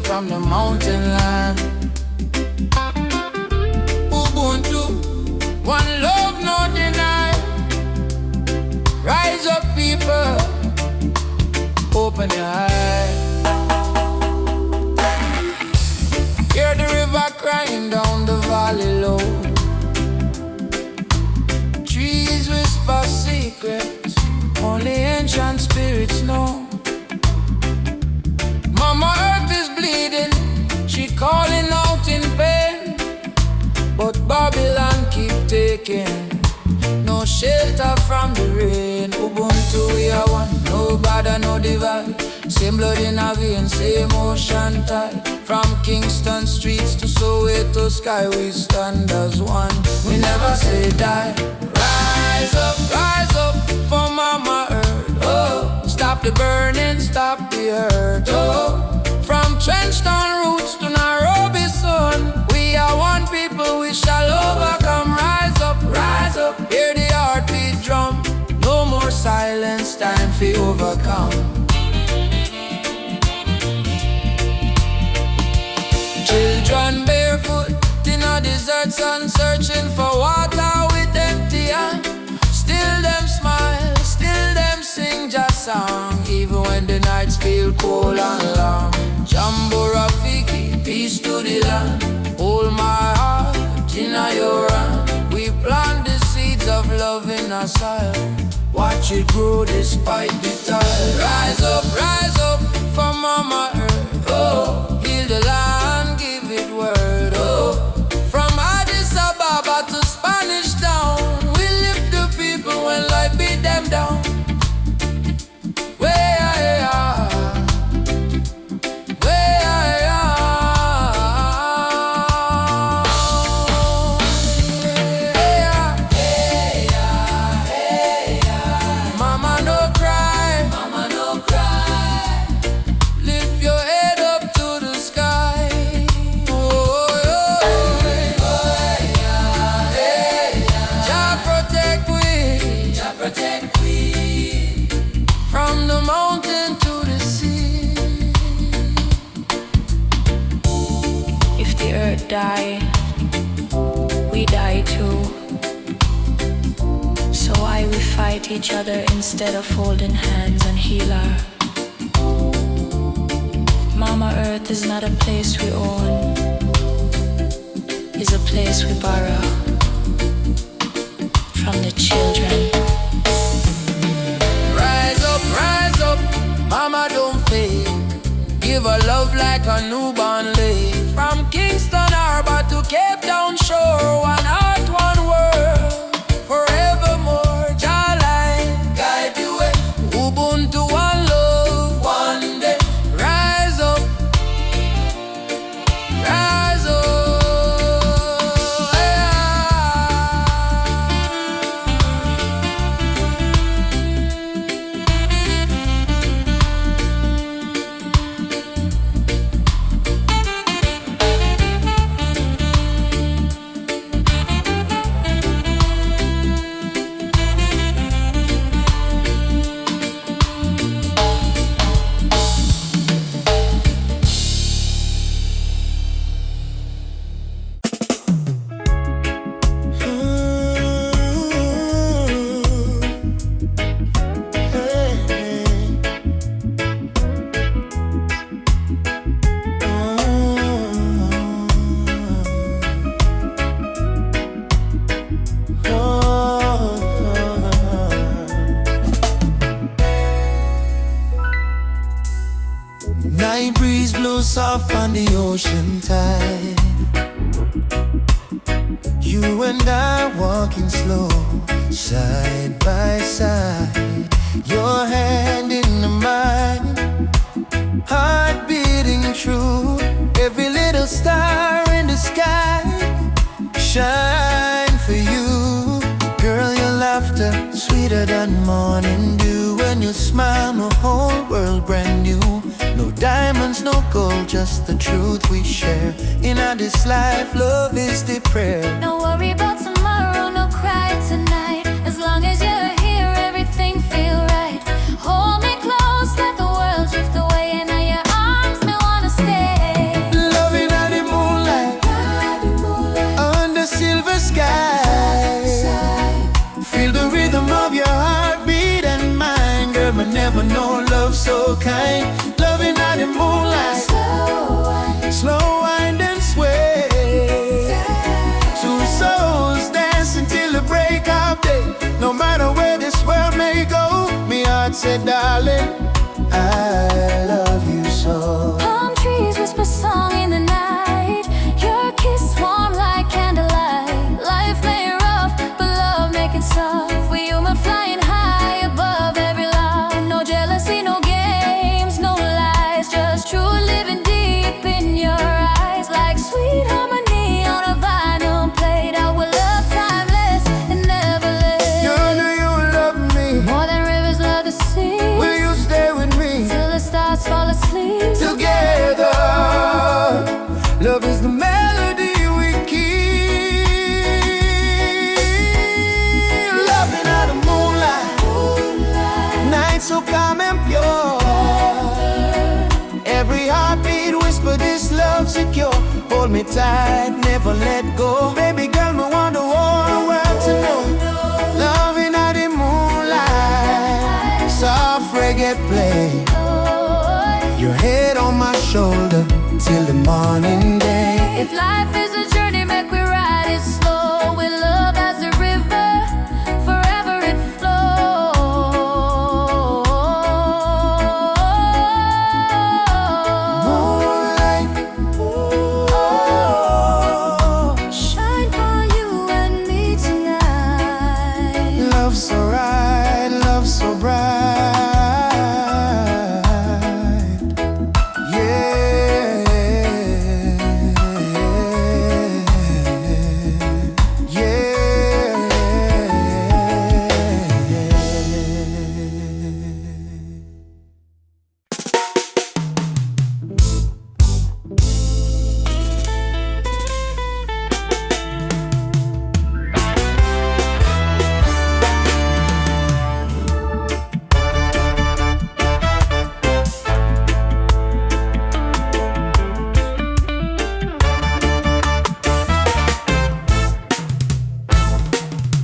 from the mountain land. Ubuntu, one love, no deny. Rise up, people, open your eyes. Hear the river crying down the valley low. Trees whisper secrets only ancient spirits know. Mama Earth is bleeding, she calling out in pain. But Babylon keep taking no shelter from the rain. Ubuntu we are one, no bother, no divide. Same blood in our veins, same ocean tide. From Kingston streets to Soweto sky, we stand as one. We never say die. Rise up for Mama Earth. Oh, stop the burning, stop the hurt. Oh, from Trenchtown roots to Nairobi sun, we are one people, we shall overcome. Rise up, hear the heartbeat drum. No more silence, time for overcome. Children barefoot in a desert sun, searching for water with empty hand. Still them smile, still them sing just song, even when the nights feel cold and long. Jambo Rafiki, peace to the land. Hold my heart in your hand. We plant the seeds of love in our soil. Watch it grow despite the toil. Rise up for Mama Earth. Oh, heal the land, give it word. Oh, from Addis Ababa to Spanish Town, we lift the people when life beat them down. From the mountain to the sea. If the earth die, we die too. So why we fight each other instead of holding hands and heal her? Mama Earth is not a place we own, it's a place we borrow from the children. Rise up, Mama don't fade. Give her love like a newborn lay. From Kingston Harbor to Cape Town shore, one heart, one world, forevermore. Jawline, guide the way. Ubuntu, one love, one day. Rise up, rise up. Night breeze blows soft on the ocean tide. You and I walking slow, side by side. Your hand in mine, heart beating true. Every little star in the sky shine for you. Girl, your laughter sweeter than morning dew. When you smile, my whole world brand new. No diamonds, no gold, just the truth we share. In this life, love is the prayer. Don't worry about tomorrow, no cry tonight. As long as you're here, everything feel right. Hold me close, let the world drift away, and in your arms, me wanna stay. so kind. Loving out the moonlight, slow wind and sway. Two souls dancing till the break of day. No matter where this world may go, me heart said, darling, I love you so. Palm trees whisper song in the night. Your kiss warm like candlelight. Life may rough, but love make it soft. We human flying high above every line. No jealousy, no games, no lies. Just true living deep in your eyes. Like sweet harmony on a vinyl plate. Our love timeless and never late. Girl, do you love me? More than rivers love the sea. Will you stay with me? Till the stars fall asleep. Together, love is the melody we keep. Loving out the moonlight, night so calm and pure. Every heartbeat whisper this love secure. Hold me tight, never let go. Baby girl, me want the whole world to know. Loving out the moonlight, soft reggae play. Your head on my shoulder till the morning day. If life is a journey, make we ride it slow. With love as a river, forever it flows. Moonlight, oh, Shine for you and me tonight. love so right, love so bright.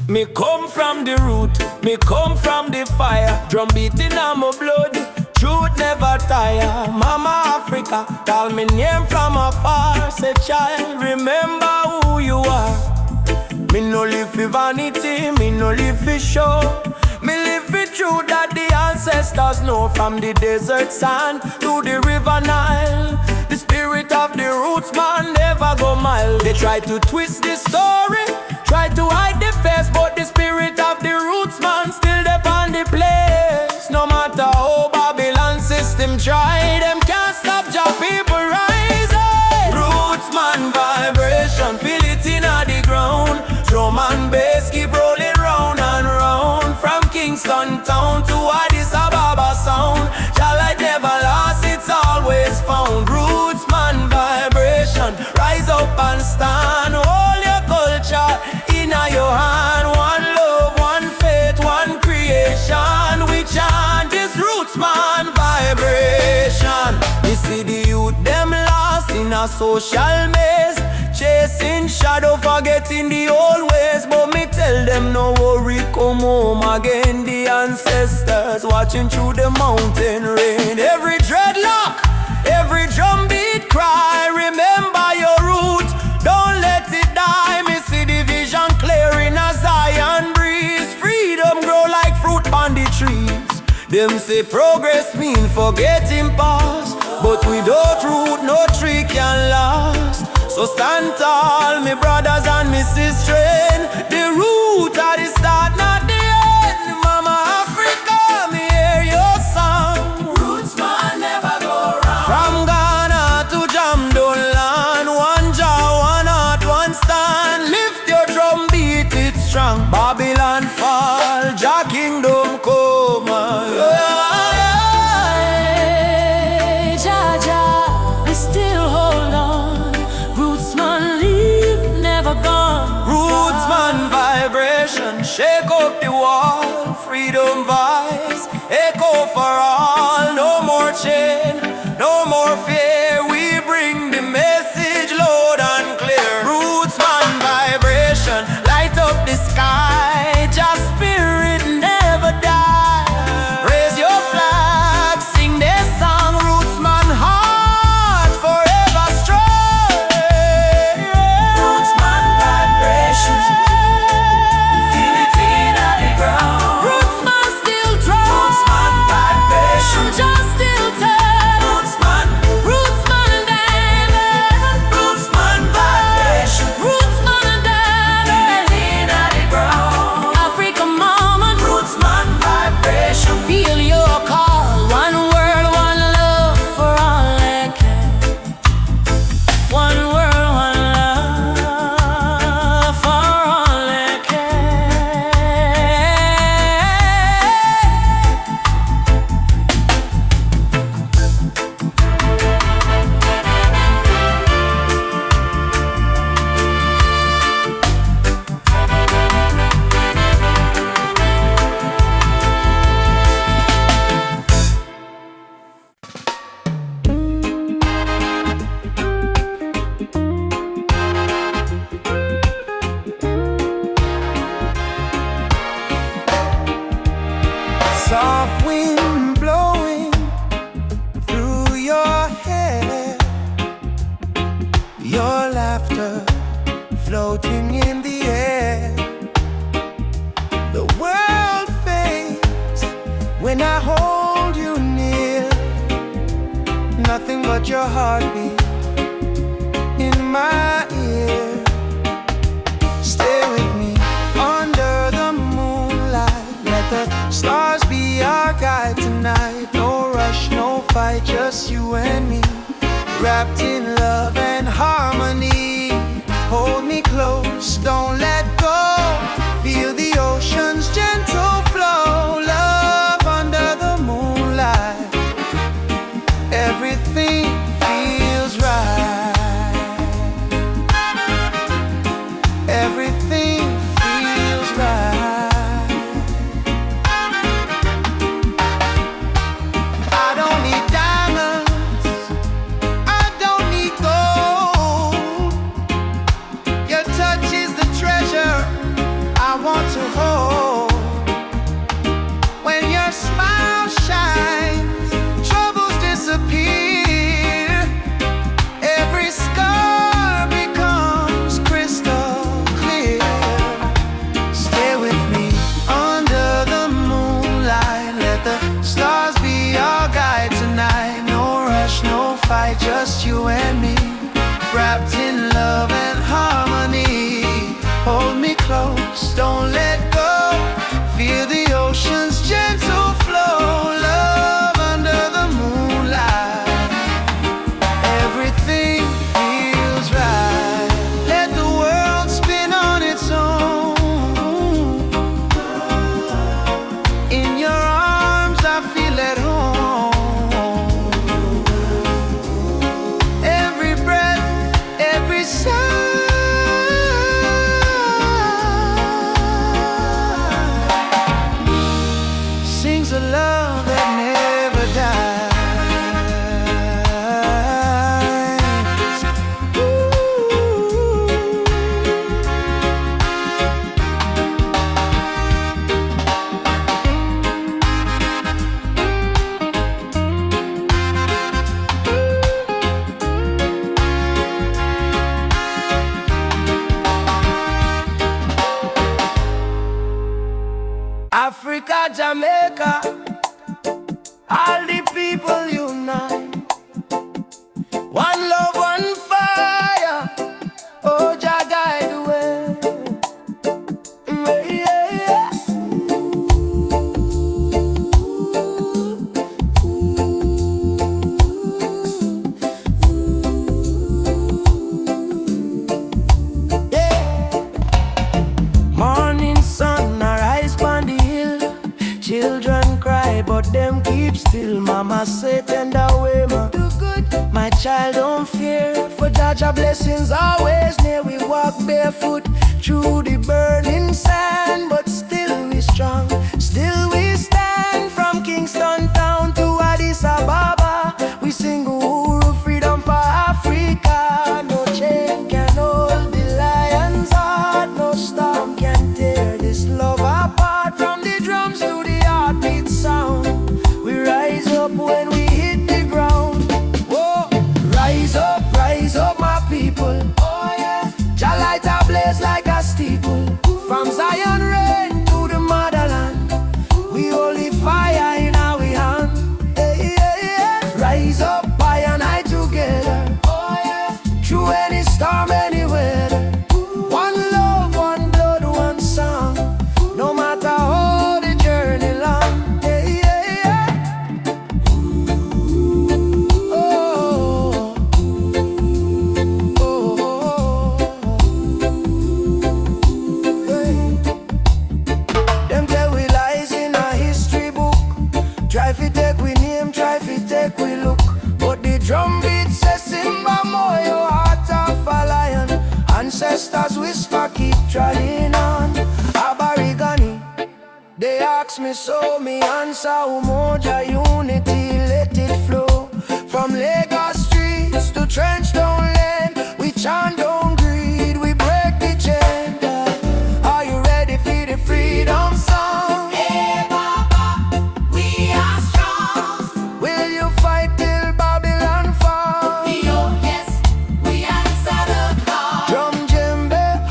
Me come from the root, me come from the fire. Drum beating on my blood, truth never tire. Mama Africa, call me name from afar. Say child, remember who you are. Me no live for vanity, me no live for show. Me live for truth that the ancestors know. From the desert sand to the river Nile, the spirit of the roots man never go mild. They try to twist the story, try to hide the face, but the spirit of the roots man still there on the place. No matter how Babylon system try, them can't stop your people rising. Roots man vibration, feel it in the ground. Drum and bass keep rolling round and round. From Kingston town to Addis Ababa sound, shall I never lost, it's always found. Roots man vibration, rise up and stand. Hold your culture in your hand. One love, one faith, one creation. We chant this roots man vibration. You see the youth them lost in a social maze, chasing shadow, forgetting the old ways. But me tell them no worry, come home again. The ancestors watching through the mountain rain. Every dreadlock, every drum beat cry, remember your root, don't let it die. Me see the vision clearing as Zion breeze. Freedom grow like fruit on the trees. Them say progress mean forgetting past, but without root no tree can last. So stand tall, me brothers and me sisters. The root at the start, not the end. Mama Africa, me hear your song. Roots man never go wrong. From Ghana to Jamdoland, one jaw, one heart, one stand. Lift your drum, beat it strong. Babylon fall, Jah kingdom come. Jah, Jah, we still hold on. Roots man leave, never gone. Roots man vibration, shake up the wall. Freedom vibes, echo for all. No more chain, no more fear. We bring the message loud and clear. Roots man vibration, light up the sky. Just spirit never die. Raise your flag, sing their floating in the air. The world fades when I hold you near. Nothing but your heartbeat in my ear. Stay with me under the moonlight. Let the stars be our guide tonight. No rush, no fight, just you and me, wrapped in love and harmony. Hold me close, don't let go. Feel the ocean's gentle flow. Love under the moonlight. Everything feels right. Everything feels right. I don't need diamonds, I don't need gold. Your touch is the treasure I want to hold. When your smile shines, troubles disappear. Every scar becomes crystal clear. Stay with me under the moonlight. Let the stars be our guide tonight. No rush, no fight, just you and me, wrapped in love and harmony. Hold me close, don't let go. Feel the ocean's gentle flow. Love under the moonlight. Everything feels right. Let the world spin on its own. In your arms I feel at home. Every breath, every sigh sings a love that never dies. Africa, Jamaica, all the people unite. One love, one fire. Oh, Jah guide the way. Yeah, yeah. Yeah. Morning sun, arise pon the hill. Children cry, but them keep still. Mama say, tender way, ma, do good. My child, don't fear, for Jaja blessings always near. We walk barefoot through the burning sand, but still we strong, still we stand. From Kingston town to Addis Ababa, we sing Uhuru, freedom for Africa. No chain can hold the lion's heart, no storm can tear this love apart. From the drums to the heartbeat sound, we rise up when we hit the ground. Whoa, rise up, my people. Oh yeah, Jah light ablaze like a steeple. From Zion rain to the motherland, we holy fire in our hand. Hey, yeah, yeah. Rise up, I and I together. Oh yeah, through any storm, any weather. One love, one blood, one song. No matter how the journey long. Hey, yeah, yeah. Oh, oh, oh, oh. Hey. Them tell we lies in a history book. Try fi take we name, try fi take we look. But the drum beat says Simba Moyo, heart of a lion. Ancestors whisper, keep trying on. Aborigine, they ask me so, me answer Umoja unity, let it flow. From Lagos streets to Trenchtown Lane, we chant don't greed, we break the chain. Are you ready for the freedom song? Hey Baba, we are strong. Will you fight till Babylon fall? Oh yes, we answer the call. Drum djembe,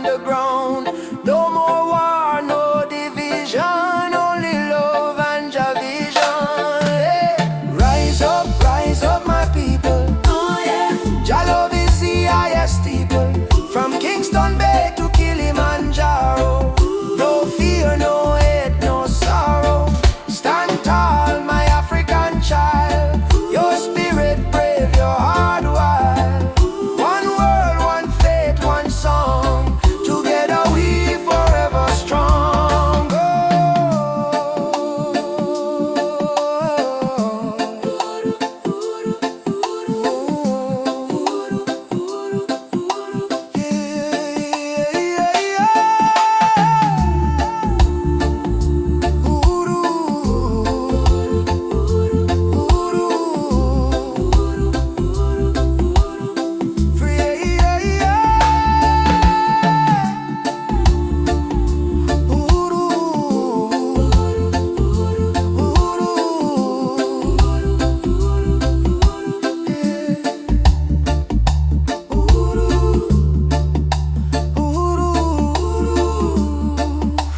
from the ground. No more war, no division, only love and Jah vision. Hey. Rise up, my people. Oh yeah. Jah love is the highest steeple. From Kingston Bay to Kilimanjaro. No fear, no hate, no sorrow. Stand tall, my African child. Your spirit brave, your heart wild. One world, one faith, one song. Together we forever strong.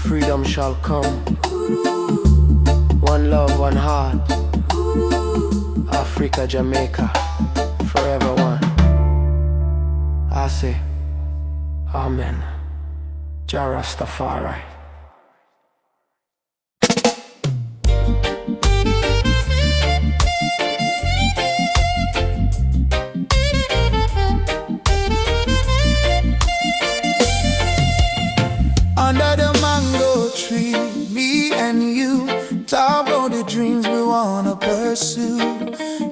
Freedom shall come. One love, one heart. Africa, Jamaica, forever one. I say, Amen. Jah Rastafari. Under the mango tree, me and you talk about the dreams we wanna pursue.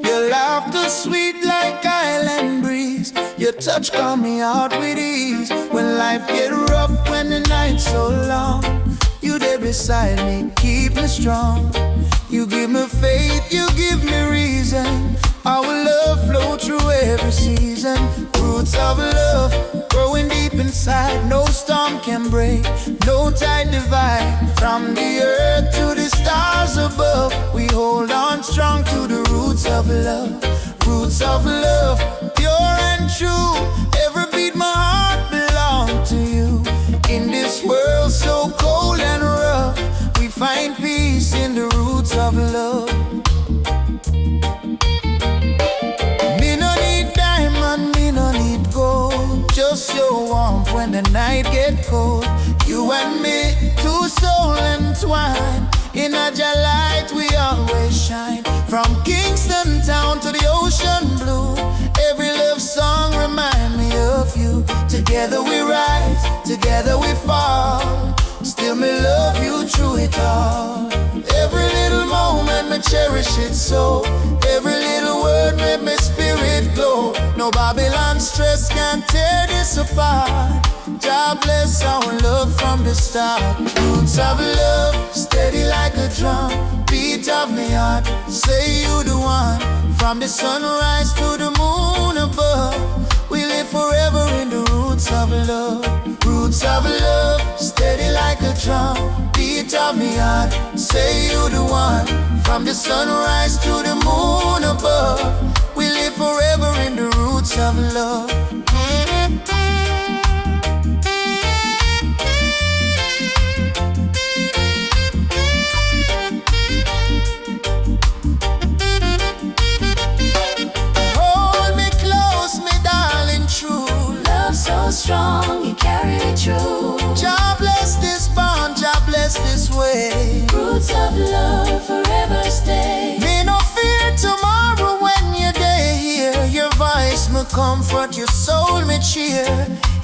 Your laughter sweet like island breeze. Your touch calm me out with ease. When life get rough, when the night's so long, you there beside me, keep me strong. You give me faith, you give me reason. Our love flow through every season. Roots of love growing deep inside. No storm can break, no tide divide. From the earth to the stars above, we hold on strong to the roots of love. Roots of love, pure and true. Every beat my heart belong to you. In this world so cold and rough, we find peace in the roots of love. Me no need diamond, me no need gold. Just your warmth when the night get cold. You and me, two souls entwined. In a Jah light we always shine. From Kingston town to the ocean blue, every love song remind me of you. Together we rise, together we fall. Still me love you through it all. Every little moment me cherish it so. Every little word made my spirit glow. No Babylon stress can tear this apart. Jah bless our love from the start. Roots of love, steady like a drum. Beat of me heart, say you the one. From the sunrise to the moon above, we live forever in the roots of love. Roots of love, steady like a drum. Beat of me heart, say you the one. From the sunrise to the moon above, we live forever in the roots of love. So strong, you carry it through. Jah bless this bond, Jah bless this way. Roots of love forever stay. Me no fear tomorrow when you're there here. Your voice me comfort, your soul me cheer.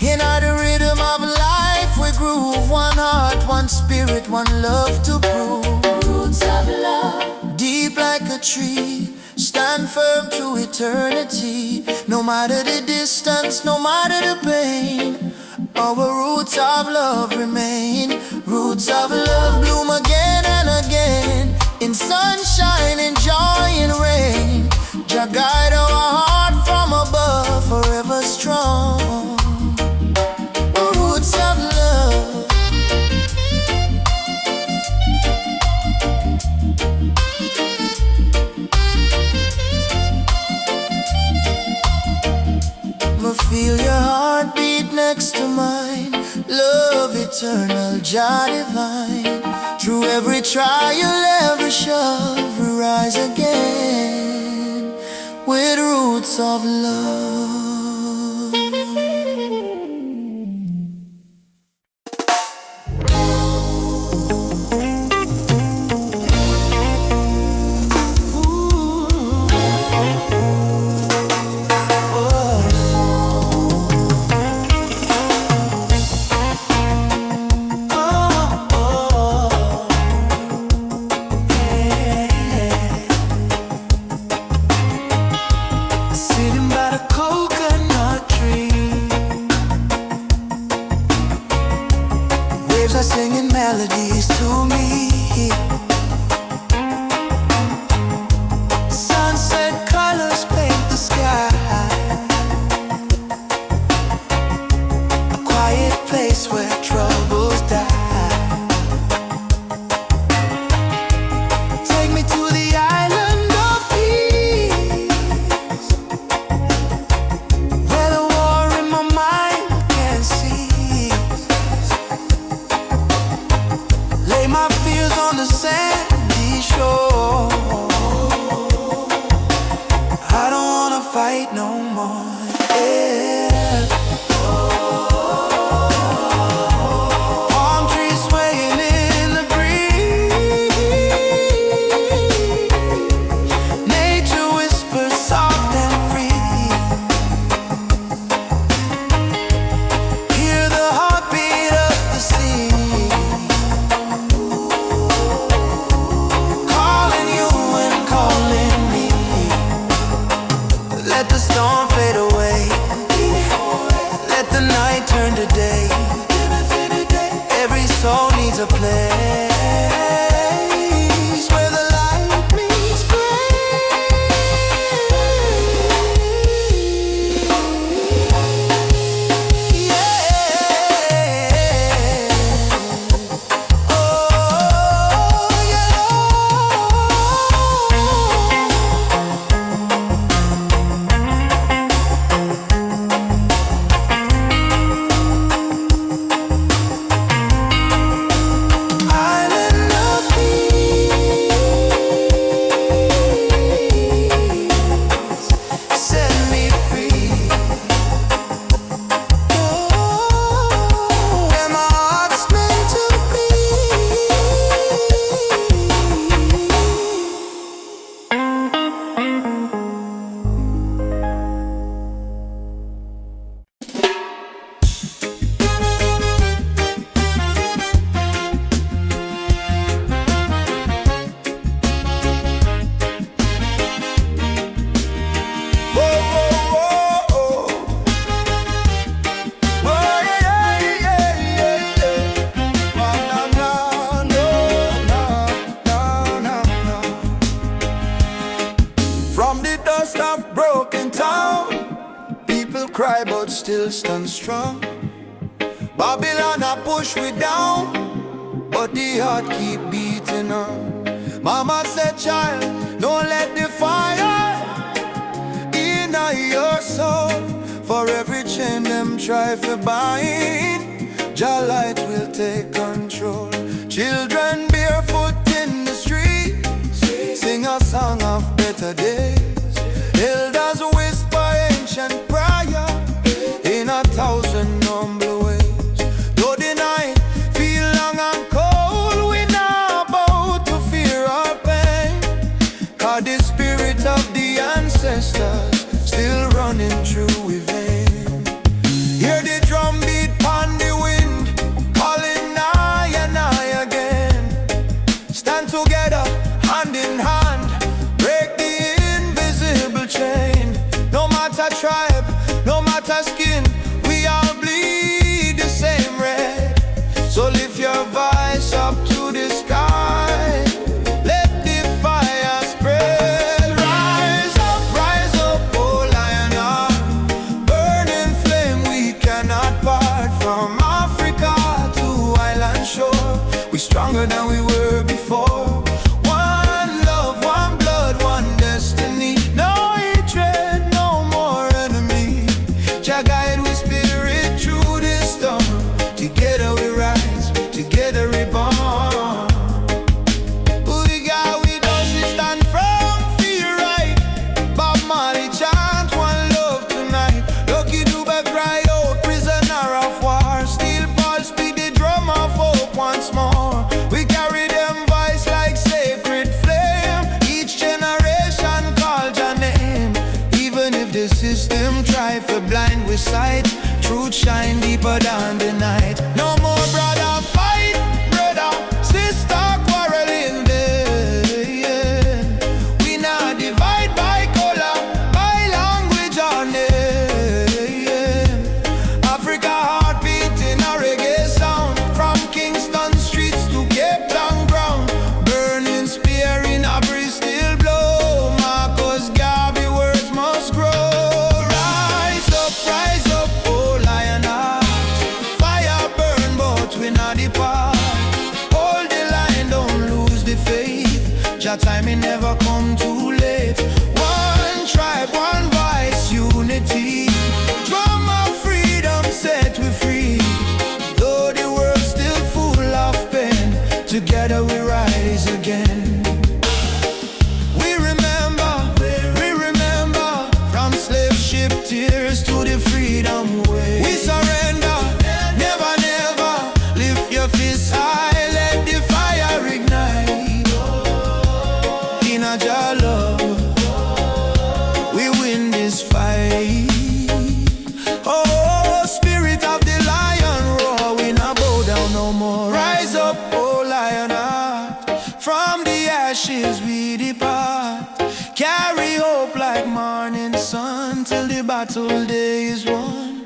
In the rhythm of life we groove. One heart, one spirit, one love to prove. Roots of love, deep like a tree, stand firm to eternity. No matter the distance, no matter the pain, our roots of love remain. Roots of love bloom again and again, in sunshine, in joy, in rain. Jah guide our heart from above, forever strong. Roots of love. Feel your heartbeat next to mine. eternal Jah divine. Through every trial, every shove, we rise again with roots of love. Are singing melodies to me. Sunset colors paint the sky. A quiet place where troubles die. Take me to the island of peace, where the war in my mind can cease. Lay my fears on the sandy shore. I don't wanna fight no more. Yeah. Palm trees swaying in the breeze. Nature whispers soft and free. Hear the heartbeat of the sea. Let the storm fade away. Let the night turn to day. Every soul needs a place where the light meets cry but still stand strong. Babylon a push we down, but the heart keep beating on. Mama said, child, don't let the fire in your soul. For every chain them try to bind, Jah light will take control. Children barefoot in the streets, sing a song of better days. Elders whisper ancient prayer in 1,000 humble ways. Though the night feel long and cold, we not about to fear or pain, 'cause the spirit of the ancestors still running through we vein. Hear the drum beat on the wind, calling nigh and nigh again. Stand together, hand in hand, break the invisible chain. No matter tribe, no matter skin, we all bleed the same red. So lift your voice up to the sky, let the fire spread. Rise up, oh lion, burning flame we cannot part. From Africa to island shore, we stronger than we were before. One love, one blood, one destiny. No hatred, no more enemy. Jah guide we spirit through this storm. Together we rise. the system try for blind with sight. Truth shine deeper than the night. No more brother fight, brother, sister quarreling vain. We not divide by color, by language or name. Africa heartbeat in a reggae sound, from Kingston streets to Cape Town ground. Burning spear in a breeze still blow. Marcus Garvey words must grow. Rise up, oh lion heart. Fire burn but we not depart. Hold the line, don't lose the faith. Jah time it never come too late. One tribe, one voice, unity. Drum of freedom set we free. Though the world still full of pain, together we rise again. We remember, from slave ship tears to the freedom way. We surrender, never, never. Lift your fists high, let the fire ignite. In a Jah love, we win this fight. Oh, spirit of the lion roar, we not bow down no more. Rise up, oh lion heart. From the ashes we depart. Carry hope like morning sun till the battle day is won.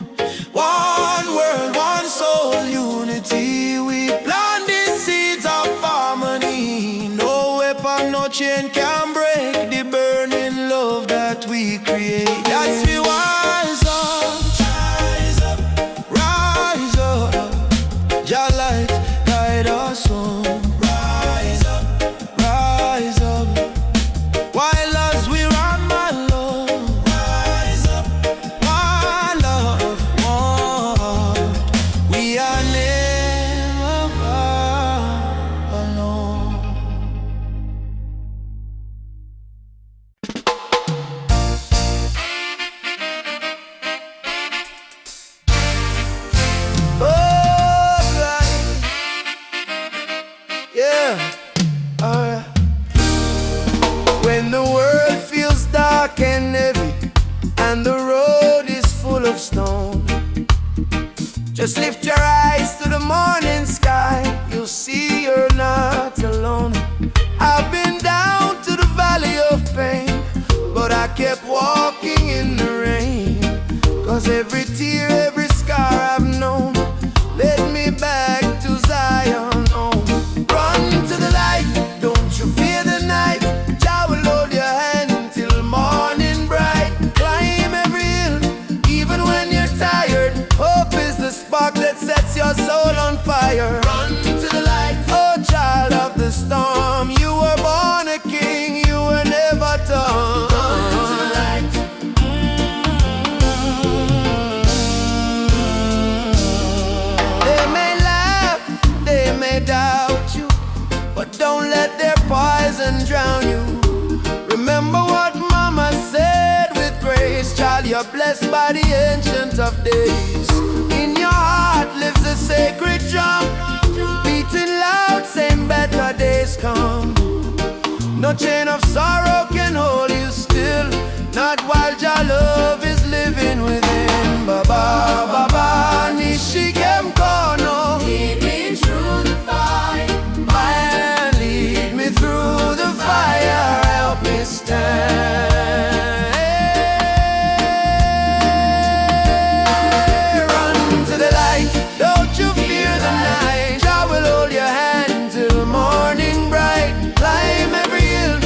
One world, one soul, unity. We plant the seeds of harmony. No weapon, no chain can break the burning love that we create. That's we rise up, rise up. Jah light guide us home. Rise up, rise up. While as we run my love, rise up, one love, one. We are never alone. Alright, yeah, alright. When the world feels dark and heavy and the road is full of stone, just lift your eyes to the morning sky. You'll see you're not alone. I've been down to the valley of pain, but I kept walking in the rain. 'Cause every tear, every scar I've known led me back to Zion home. Run to the light, don't you fear the night. Jah will hold your hand till morning bright. Climb every hill, even when you're tired. Hope is the spark that sets your soul on fire. Run to the light, oh child of the storm. You were born a king, you were never torn. Run to the light. They may laugh, they may doubt you, but don't let their poison drown you. Remember what mama said with grace. Child, you're blessed by the ancient of days. In your heart lives a sacred drum, beating loud, saying better days come. No chain of sorrow can hold you still, not while your love is living within. Baba, Baba, Nishikem Kono. Lead me through the fight. Man, lead me through the fire. Help me stand. Run to the light, don't you fear the night. Jah will hold your hand till morning bright. Climb every hill,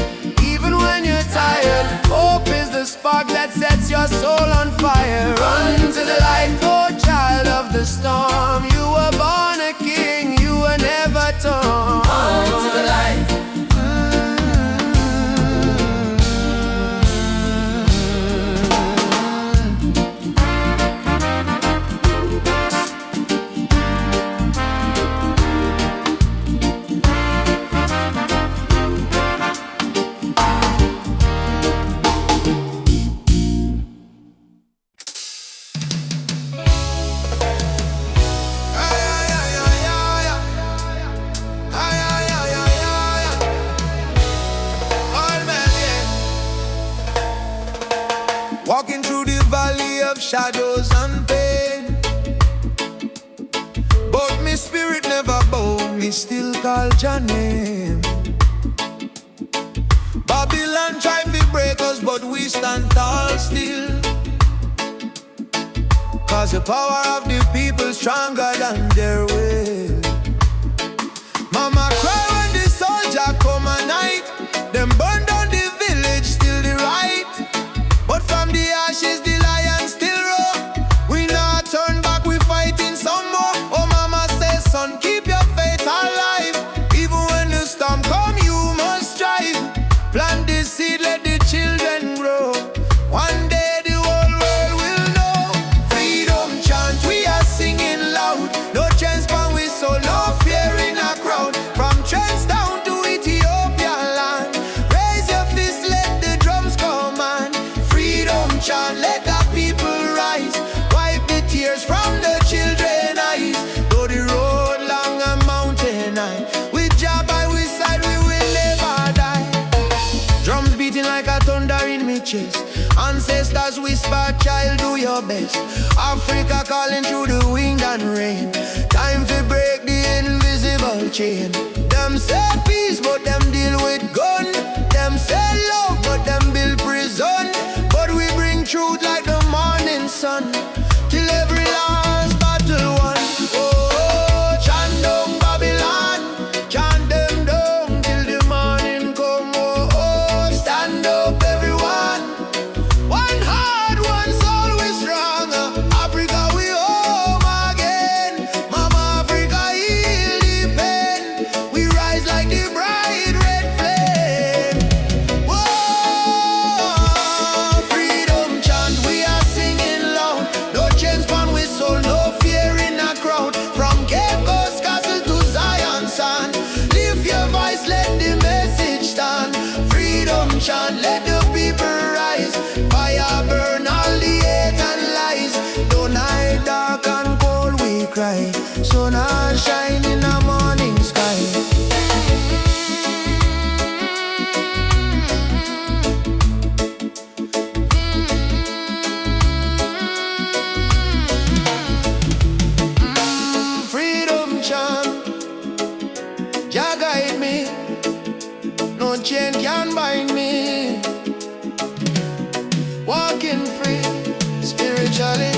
even when you're tired. Hope is the spark that sets your soul on fire. Run to the light, oh child of the storm. You were born a king, you were never torn. Run to the light. of shadows and pain. But me spirit never bow, me still call your name. Babylon try to break us, but we stand tall still. Cause the power of the people stronger than their will. Mama cry when the soldier come at night. Them burn down the village, still the right. But from the ashes the lion still roar. We not turn back, we fighting some more. Oh mama says, son, keep your faith alive. Even when the storm come, you must strive. Plant the seed, let the children grow. One day the whole world will know. Freedom chant, we are singing loud. No chance but we so no fear in a crowd. From trends down to Ethiopia land. Raise your fist, let the drums come on. Freedom chant, let the people rise. Wipe the tears from the children's eyes. Though the road long and mountain high, with Jah by we side we will never die. Drums beating like a thunder in me chest. Ancestors whisper, child, do your best. Africa calling through the wind and rain. Time to break the invisible chain. Them say peace, but them deal with gun. Them say love, but them build prison. But we bring truth like the morning sun, till every last battle won. Oh, chant down Babylon, chant them down till the morning come. Oh, oh, stand up everyone. One heart, one soul, we strong. Africa, we home again. Mama Africa, heal the pain. We rise like the bright red flame. Whoa, freedom chant, we are singing loud. No chains pan we soul, no fear in a crowd. From Cape Coast Castle to Zion sand. Lift your voice, let the message stand. Freedom chant, let the people rise. Fire burn all the hate and lies. Though night dark and cold we cry, sun and shine in the morning sky. Freedom chant, Jah guide me. No chain can bind me. Walking free, spiritually.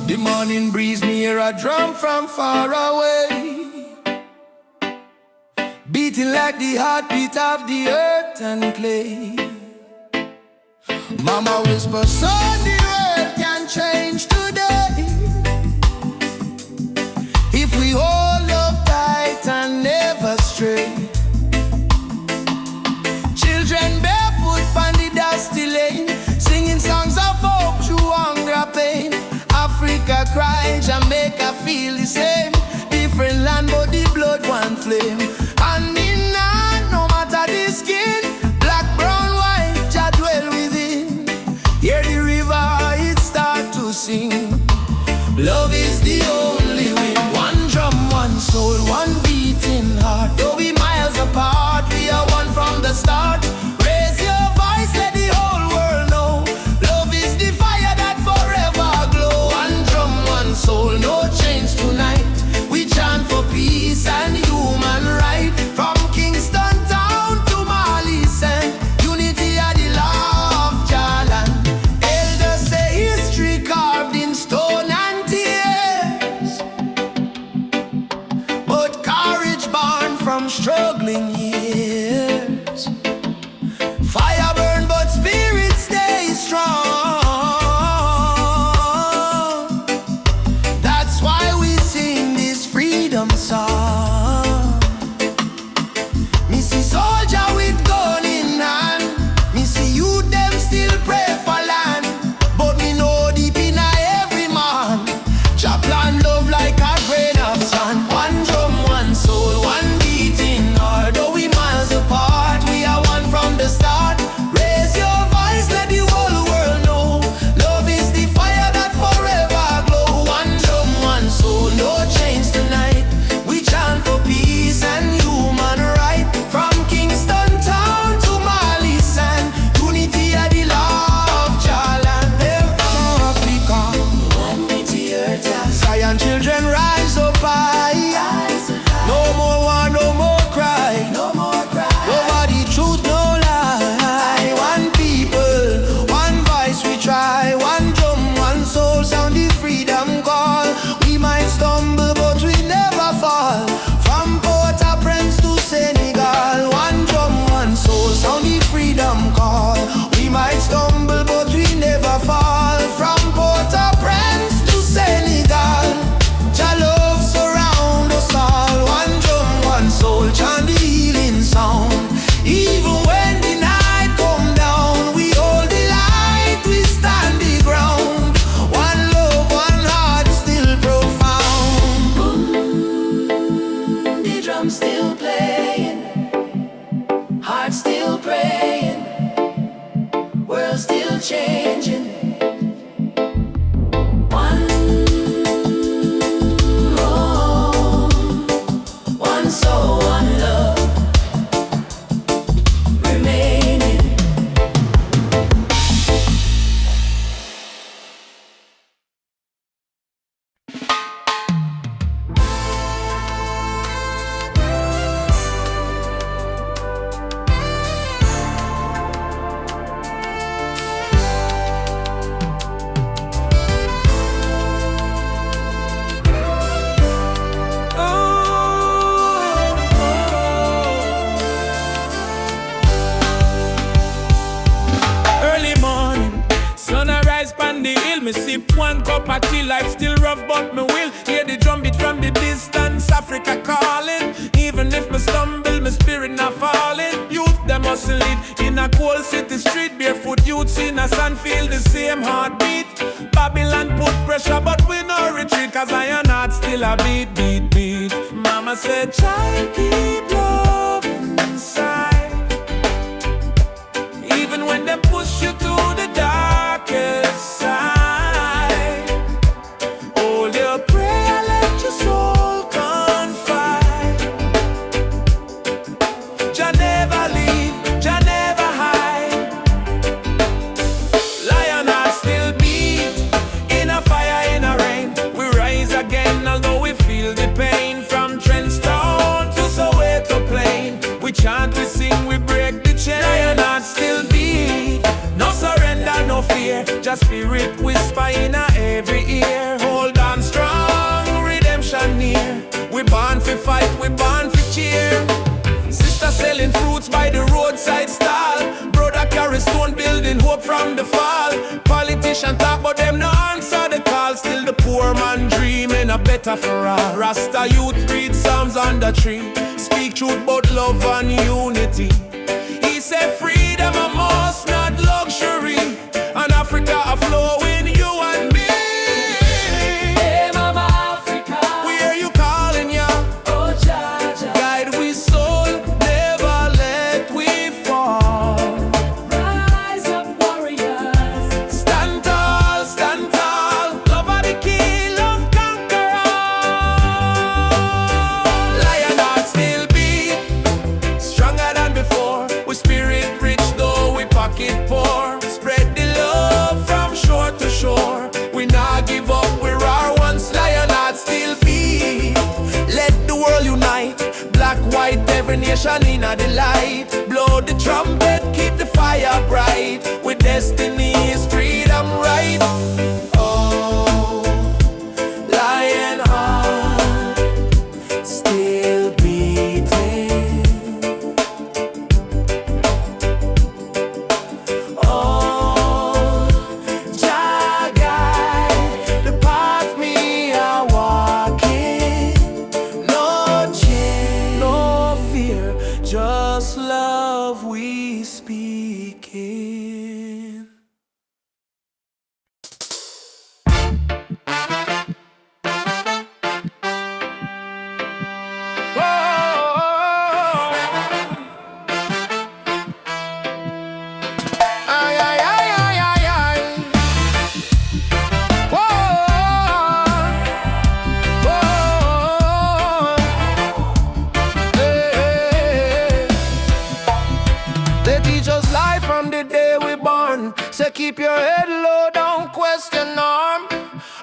The morning breeze, me hear a drum from far away, beating like the heartbeat of the earth and clay. Mama whisper, son, the world can change today if we hold love tight and never stray. Children barefoot on the dusty lane, singing songs of hope through hunger pain. Africa cry, Jamaica feel the same. Different land but the blood one flame. And in hand, no matter the skin, black, brown, white, Jah dwell within. Hear the river, it start to sing. Love is the only way. One drum, one soul, one beating heart. Though we miles apart, we are one from the start. Raise your voice, let the whole world know. Love is the fire that forever glow. One drum, one soul, no chains tonight. We chant for peace and human right. From Kingston town to Mali sand, unity are the law of Jalan. Elders say history carved in stone and tears, but courage born from struggling years. Fire burn but spirit stay strong. That's why we sing this freedom song. Me see soldier with gun in hand, me see you them still pray for land. But me know deep in every man, Jah plan love like children rise up high. No more war, no more cry. Nobody truth, no lie. One people, one voice we try. One drum, one soul, sound the freedom call. We might stumble, but we never fall. From Port-au-Prince to Senegal. One drum, one soul, sound the freedom call. We might stumble, but we never fall. From Port-au-Prince to Senegal. Jah love surround us all. One drum, one soul, chant the healing sound. Even when the night come down, we hold the light, we stand the ground. One love, one heart, still profound. Boom, the drum still playing, heart still praying, world still changing. One home, one soul, one love remaining. Early morning, sun arise pan the hill. Me sip one cup of tea, life still rough but me will. Hear the drum beat from the distance, Africa calling. Even if me stumble, my spirit not falling. Youth them hustle it in a cold city street. Barefoot youths in a sand feel the same heartbeat. Babylon put pressure but we no retreat, cause iron heart still a beat, beat, beat. Mama said, child, keep love inside. Even when they push you to the darkest side, hold your prayer, let your soul confide. Jah never leave, Jah never hide. Lion heart still beat, in a fire, in a rain. We rise again, although we feel the pain. From Trenchtown to Soweto Plain, we chant, we sing, we break the chain. Lion heart still beat, no surrender, no fear. Just spirit whisper in a every ear. Hold on strong, redemption near. We born for fight, we born for cheer. Sister selling fruits by the roadside stall. Brother carry stone building hope from the fall. Politician talk but them no answer the call. Still the poor man dreaming a better for all. Rasta youth read Psalms on the tree. Speak truth about love and unity. He said freedom a must, not luxury. And Africa a flowing, you and me. Hey Mama Africa, we hear you calling ya. Oh Jaja, guide we soul, never let we fall. Rise up warriors, stand tall, love are the key, love conquer all. Lion heart still beat, stronger than before. We spirit rich though we pocket poor. Spread the love from shore to shore. We not give up, we're our once. Lion heart still beat. Let the world unite. Black, white, every nation in the light. Blow the trumpet, keep the fire bright. With destiny is freedom right. Oh, lion heart still beating. Oh, Jah guide the path me a walking. No change, no fear, just love we speaking. Ay, ay, ay, ay, ay, ay. Hey. They teach us life from the day we born. Say keep your head low, don't question norm.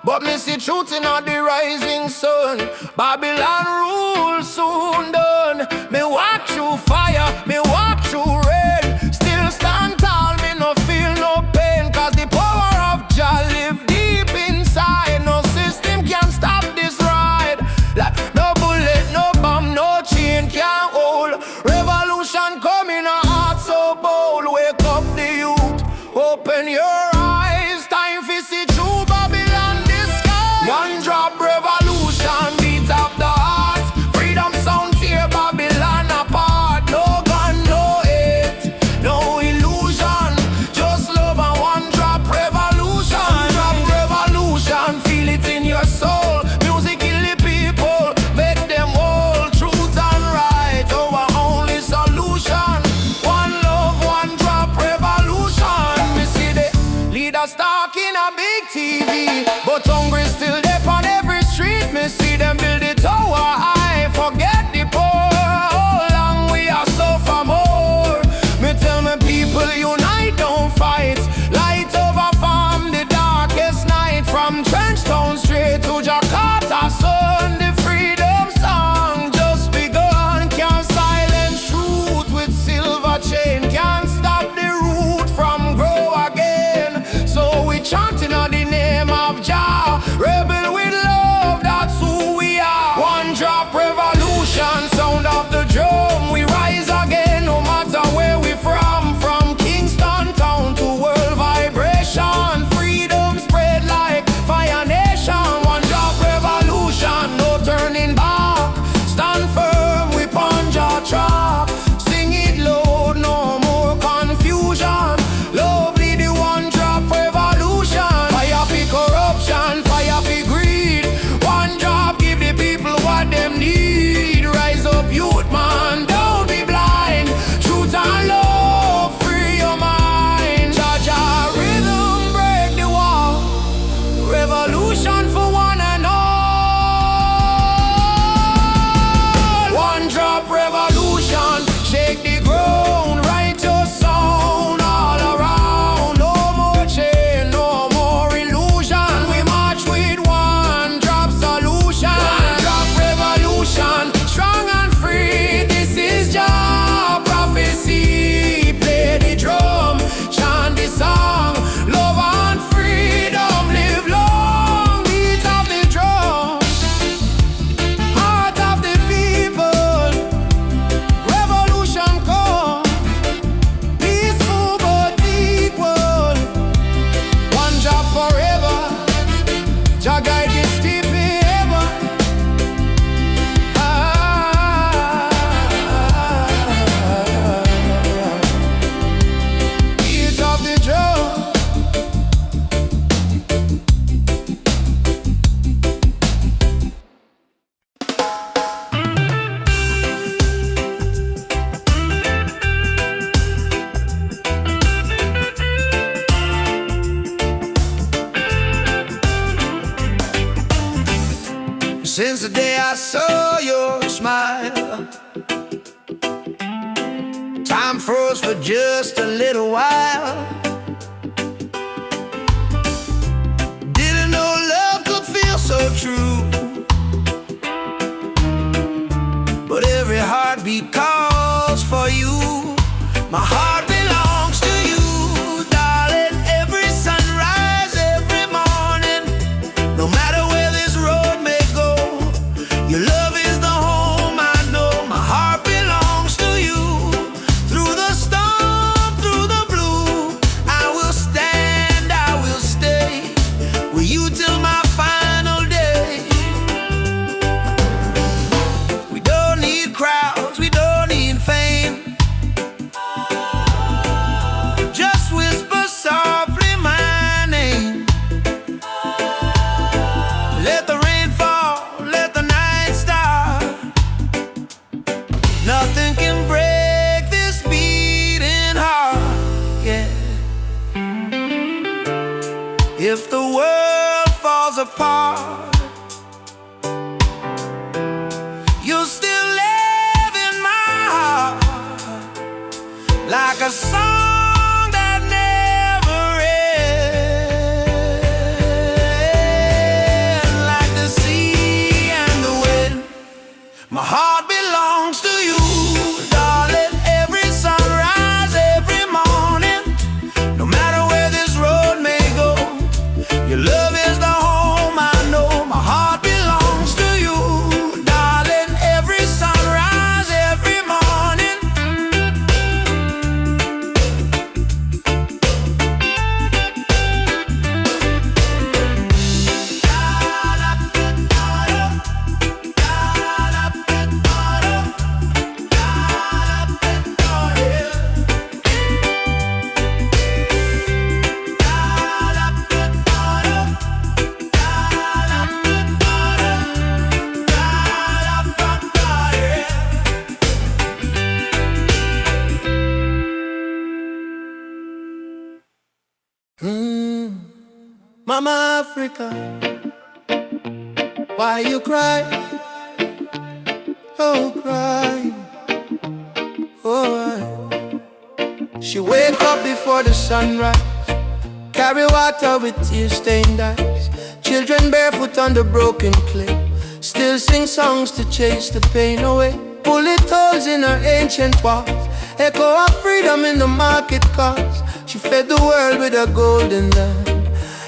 but me see truth in all the rising sun. Babylon rule soon done. Me walk through fire, me walk through rain. Still stand tall, me no feel no pain. Cause the power of Jah live deep inside. No system can stop this ride. Like no bullet, no bomb, no chain can hold. Revolution coming, a heart so bold. Wake up the youth, open your eyes. Time for see true Babylon disguise. One drop revolution, beat up the heart. Freedom sound tear Babylon apart. No gun, no hate, no illusion. Just love and one drop revolution. One drop revolution, feel it in your soul. Music kill the people, make them whole. Truth and right, our only solution. One love, one drop revolution. Me see the leaders talking a big TV, but hungry still there on every street. Me see them build the tower high, forget the poor. How long we are suffer more? Me tell me people unite, don't fight. Light over farm the darkest night. From Trenchtown straight to Jakarta sun. The freedom song just begun. Can't silence truth with silver chain. Can't stop the root from grow again. So we chanting on the name of Jah. Rebel with love, that's who we are. One drop revolution, sound of the drum. We rise again no matter where we from. From Kingston town to world vibration. Freedom spread like fire nation. One drop revolution, no turning back. Stand firm, we punch our track. Sing it loud, no more confusion. Lovely the one drop revolution. Fire for corruption, fire for greed. One drop give the people what them need. Rise up youth man, don't be blind. Truth and love, free your mind. Jah rhythm break the wall. Revolution for one and all. One drop revolution, shake the ground, write your sound all around. No more chain, no more illusion. We march with one drop solution. One drop revolution, strong and free. This is Jah prophecy. Play the drum, chant the song. Love and freedom live long. Beat of the drum, heart of the people. Revolution come, peaceful but equal. One job forever, Jah guide this deep ever. Beat of the drum. Since the day I saw your smile, time froze for just a little while. Didn't know love could feel so true, but every heartbeat calls for you. My heart belongs to you, darling. Every sunrise, every morning, no matter where this road may go, your love is the home I know. My heart belongs to you. Through the storm, through the blue, I will stand, I will stay with you till my final day. We don't need crowds, we don't need fame. Mama Africa, why you cry? Oh, cry. Oh, why? She wake up before the sunrise, carry water with tear-stained eyes. Children barefoot on the broken clay, still sing songs to chase the pain away. Bullet holes in her ancient walls, echo of freedom in the market cars. She fed the world with a golden land,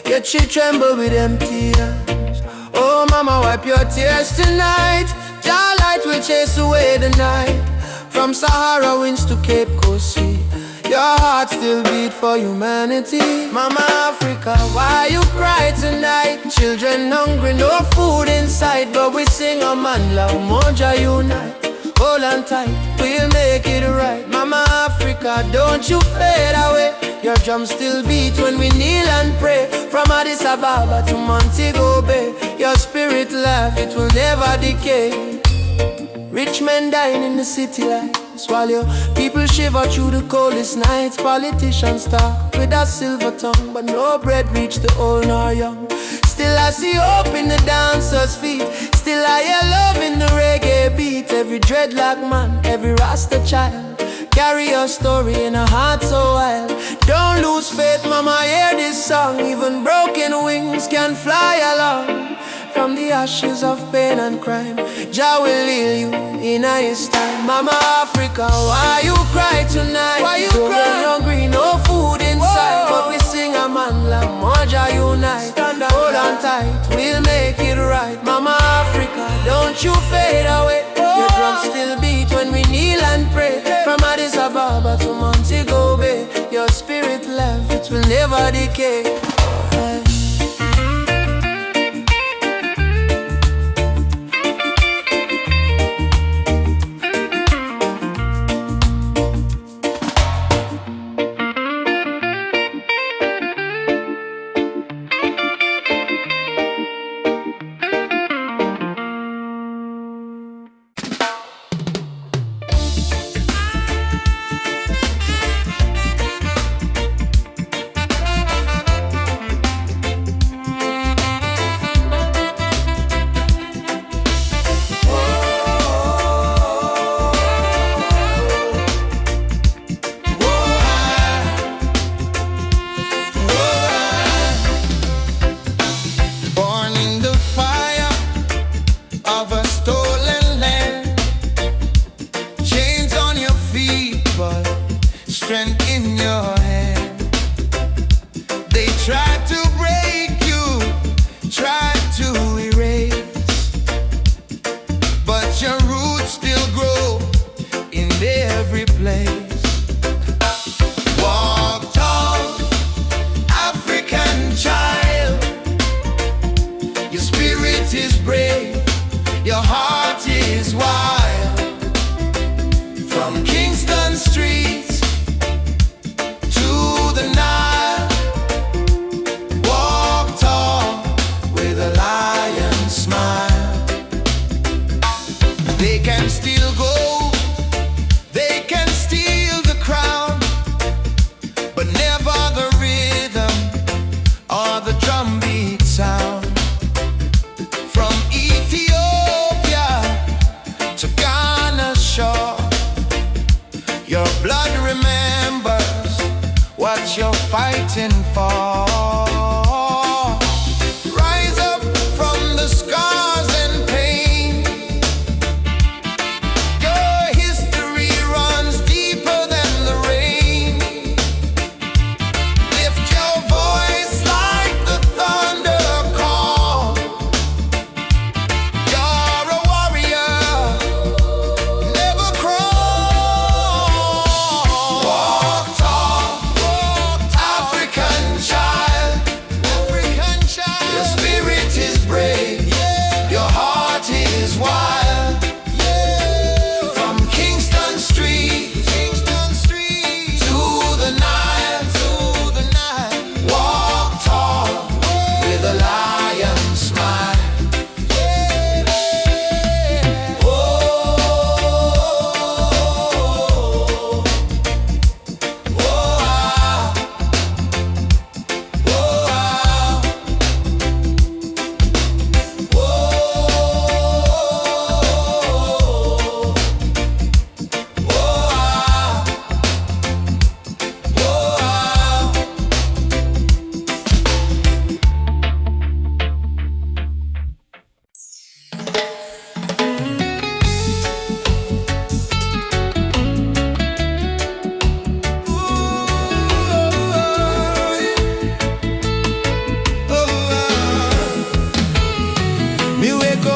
yet she trembled with empty hands. Oh mama, wipe your tears tonight. Your light will chase away the night. From Sahara winds to Cape Coast Sea, your heart still beat for humanity. Mama Africa, why you cry tonight? Children hungry, no food inside, but we sing a man la umoja unite. Hold on tight, we'll make it right. Mama Africa, don't you fade away. Your drums still beat when we kneel and pray. From Addis Ababa to Montego Bay, your spirit laugh, it will never decay. Rich men dying in the city lights, while your people shiver through the coldest nights. Politicians talk with a silver tongue, but no bread reach the old nor young. Still I see hope in the dancers' feet, still I hear love in the reggae beat. Every dreadlock man, every Rasta child, carry your story in a heart so wild. Don't lose faith, mama, hear this song. Even broken wings can fly along. From the ashes of pain and crime, Jah will heal you in His time. Mama Africa, why you cry tonight? Why you cry? Hungry, no food inside. Whoa. But we sing a man la moja unite. Hold on tight, we'll make it right. Mama Africa, don't you fade away. Your drums still beat when we kneel and pray. From Addis Ababa to Montego Bay, your spirit life, it will never decay. Strength in your hand. They tried to break you, tried to erase, but your roots still grow in every place. Walk tall, African child. Your spirit is brave, your heart is wild. From Kingston streets steal gold, they can steal the crown, but never the rhythm or the drum beat sound. From Ethiopia to Ghana's shore, your blood remembers what you're fighting for. Rise up from the scars and pain. Child.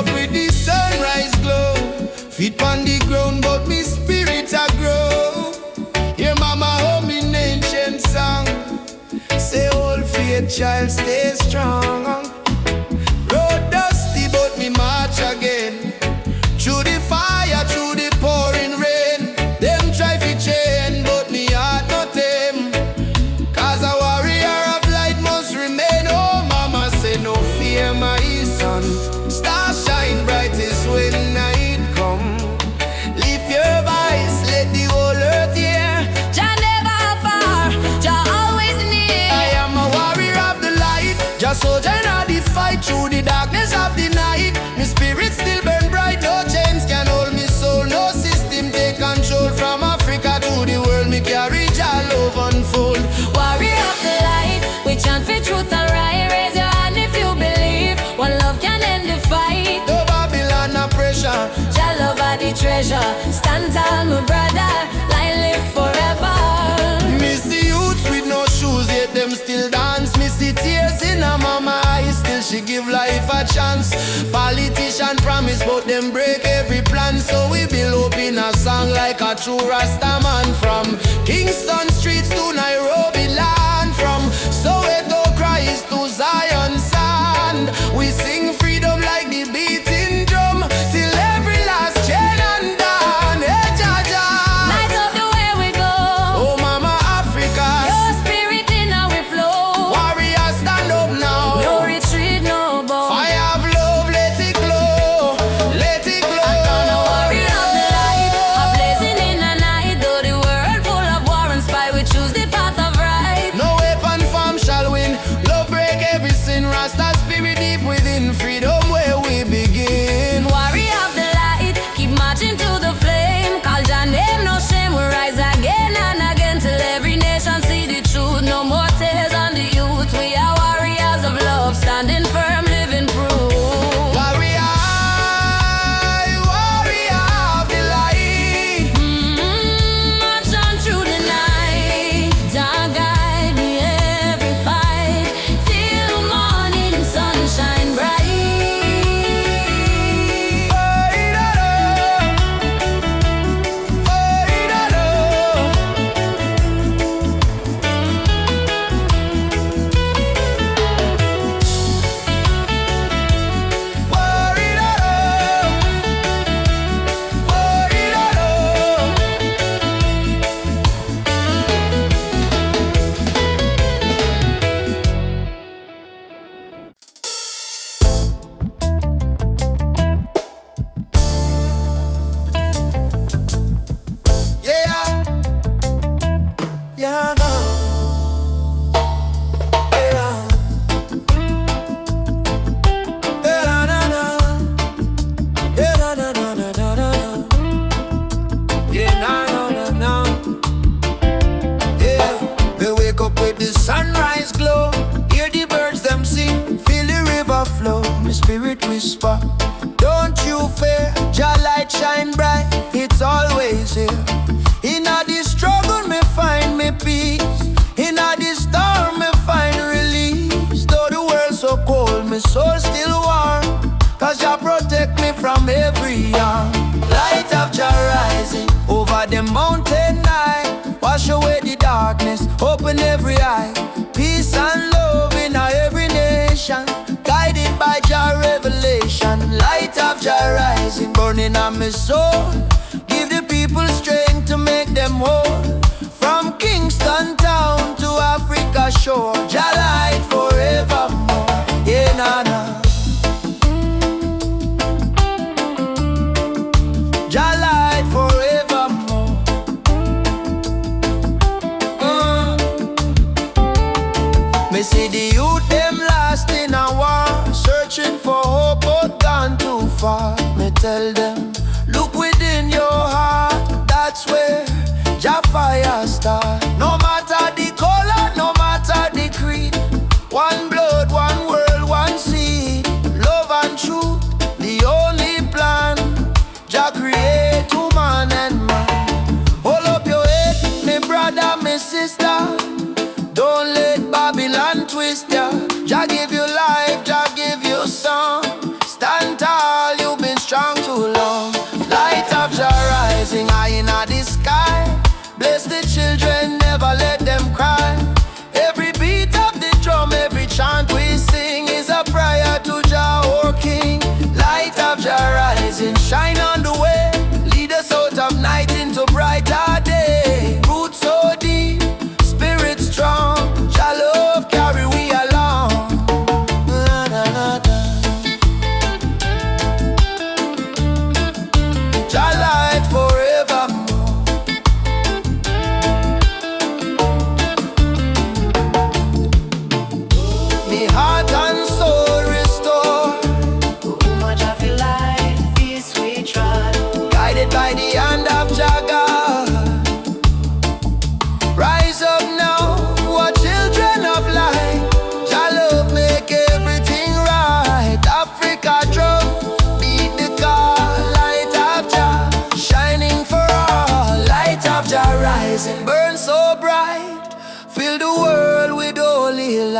up with the sunrise glow. Feet on the ground, but me spirit a grow. Hear mama hum in ancient song. Say old faith child stay strong. Road dusty but me march again. Through the fire, through the pouring rain. Them try to chain, but me heart not them. Cause a warrior of light must remain. Oh mama say no fear my son. Star shine brightest when night come. Lift your voice, let the whole earth hear. Jah never far, Jah always near. I am a warrior of the light. Just soldier in the fight through the darkness of the night. My spirit still burn bright. No chains can hold me soul. No system take control. From Africa to the world, me carry Jah love unfold. Warrior of the light, we chant for truth and right. Raise your hand if you believe. One love can end the fight. No Babylon, no pressure. Jah love are the treasure. Stand tall, my brother. Light live forever. Me see youths with no shoes, yet them still dance. Me see tears in her mama eyes, still she give life a chance. Politician promise, but them break every plan. So we build up in a song like a true Rasta man. From Kingston streets to Nairobi land, from Soweto cries to Zion sand. We sing freedom like the beating drum, till every last chain undone. Hey, Jah Jah. Light up the way we go. Oh mama Africa, Your spirit in our flow. warrior stand up now. No retreat, no bow. Fire of love, let it glow, let it glow. I'm a warrior of the light, a blazing in the night. Though the world full of war and spy, we choose the path of right. No weapon form shall win. Love break every sin. Rasta spirit deep within. Freedom where we begin. Warrior of the light, keep marching to the flame. Call Jah name, no shame. We rise again and again till every nation see the truth. No more tears on the youth. We are warriors of love, standing firm, living proof. Warrior, warrior of the light. March on through the night. Jah guide me every fight till morning sunshine bright. Yeah, yeah, no. Yeah, yeah, na, na, na. Yeah, na, na, na, na, na, na. Yeah, na, na, na, na. Yeah, we wake up with the sunrise glow. Hear the birds them sing, feel the river flow. My spirit whisper, don't you fear. Jah light shine bright, it's always here. In a the struggle me find me peace. In a the storm me find release. Though the world so cold, my soul still warm. Cause Jah protect me from every harm. Light of Jah rising over the mountain night. Wash away the darkness, open every eye. Peace and love in every nation. Guided by Jah revelation. Light of Jah rising, burning on my soul. Give the people strength to make them whole. From Kingston town to Africa shore. Jah light forevermore. Yeah, na na. Jah light forevermore. Me see the youth them lost in a war, searching for hope but gone too far. Me tell them, look within your heart, that's where Jah fire start. No matter the color, no matter the creed, one blood, one world, one seed. Love and truth, the only plan. Jah create woman and man. Hold up your head, me brother, me sister. Don't let Babylon twist ya. Jah give you life, Jah give you song. Stand tall.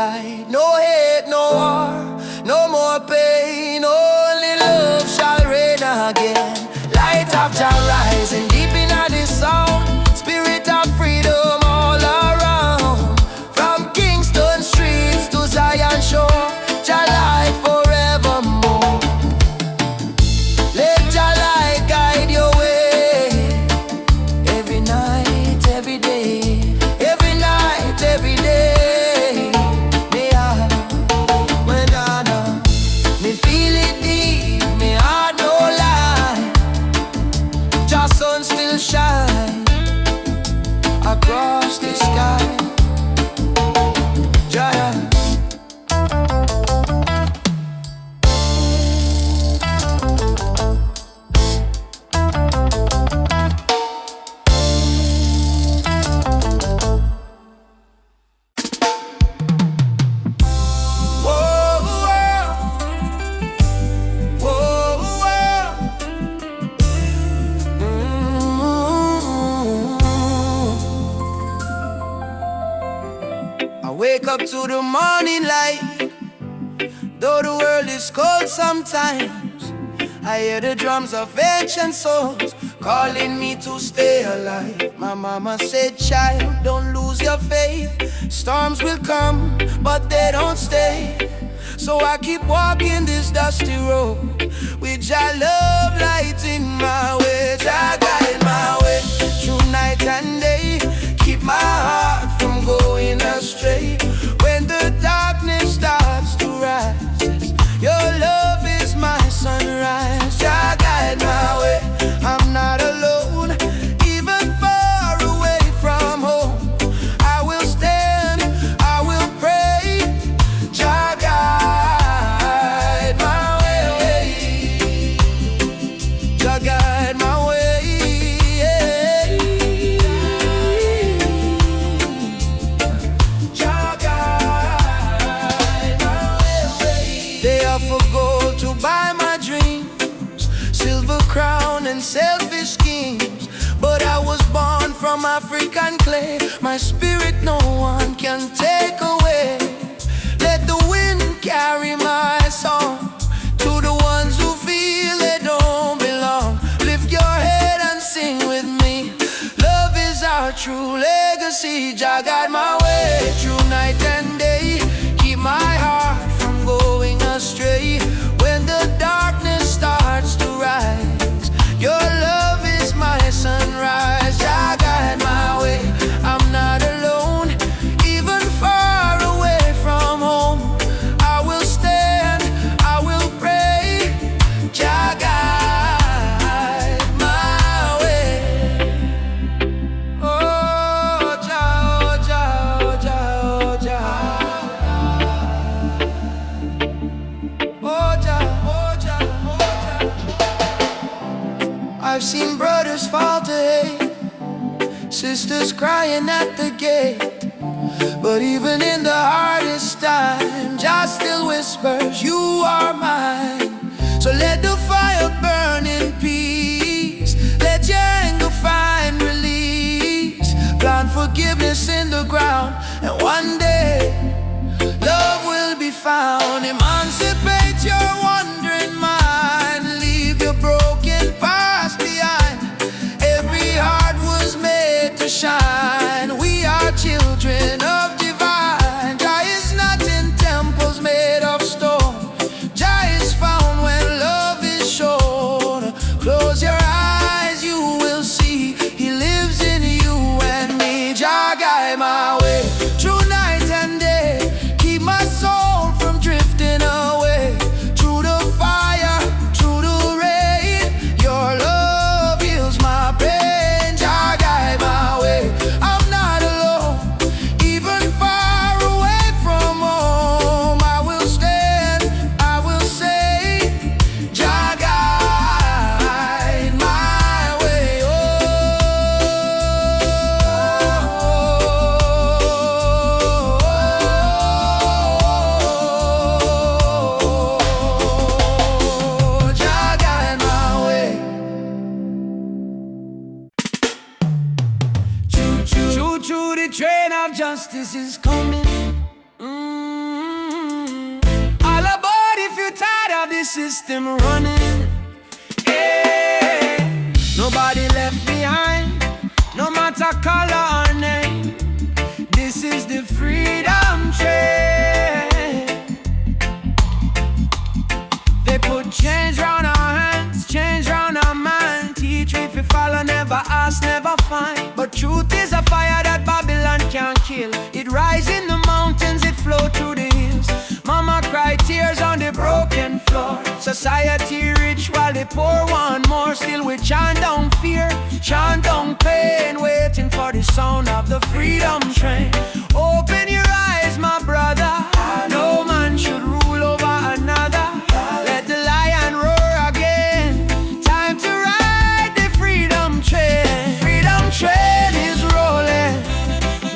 light. No hate, no war, no more pain. Only love shall reign again. Light of Jah rising deep in this sound. Spirit of freedom all around. From Kingston streets to Zion shore, Jah light forevermore. Let Jah light guide your way. Every night, every day. Every night, every day. Me I, when I know, me feel it deep, me heart no lie. Jah sun still shine across the sky. Jah. Wake up to the morning light. Though the world is cold sometimes, I hear the drums of ancient souls calling me to stay alive. My mama said, child, don't lose your faith. Storms will come, but they don't stay. So I keep walking this dusty road with Jah love lighting my way. Jah guide my way through night and day. Keep my heart from going astray. When the darkness starts to rise, your love is my sunrise. Jah guide my way, I'm not alone. Even far away from home, I will stand, I will pray. Jah guide my way. Jah guide my way. Crown and selfish schemes, but I was born from African clay. My spirit no one can take away. Let the wind carry my song to the ones who feel they don't belong. Lift your head and sing with me. Love is our true legacy. Jah guide my way through night and day. Keep my heart from going astray. When the darkness starts to rise, your love is my sunrise. Jah guide my way, I'm not alone. Even far away from home, I will stand, I will pray. Jah guide my way. Oh Jah, oh Jah, oh Jah, oh Jah. Oh Jah, oh Jah, oh Jah. I've seen brothers fall to hate, sisters crying at the gate. But even in the hardest time, Jah still whispers, you are mine. So let the fire burn in peace. Let your anger find release. Plant forgiveness in the ground, and one day love will be found. Emancipate your wandering mind. Leave your broken past behind. Every heart was made to shine. We are children of divine. Jah is not in temples made of stone. Jah is found when love is shown. Close your eyes, you will see He lives in you and me. Jah guide my way through night and day. Keep my soul from drifting away. Through the fire, through the rain, your love heals my pain. Jah guide my way, I'm not alone. Even far away from home, I will stand, I will say, Jah guide my way. Oh, Jah guide my way. Choo choo, the train of justice is coming. system running. Hey, nobody left behind, no matter color or name. This is the freedom train. They put change round our hands, change round our mind. Teach me if you follow, never ask, never find. But truth is a fire that Babylon can't kill. It rise in the mountains, it flow through the hills. Mama cry tears on the broken floor. Society rich while the poor want more. Still we chant down fear, chant down pain, waiting for the sound of the freedom train. Open your eyes, my brother. No man should rule over another. Let the lion roar again. Time to ride the freedom train. Freedom train is rolling.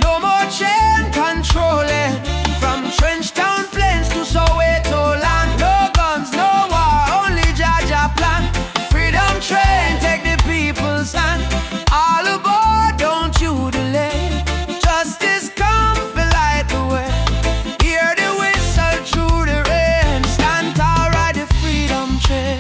No more chain controlling. From trench town plains to Soweto land. No guns, no war, only Jaja plan. Freedom train, take the people's hand. All aboard, don't you delay. Justice come for light the way. Hear the whistle through the rain. Stand tall, ride the freedom train.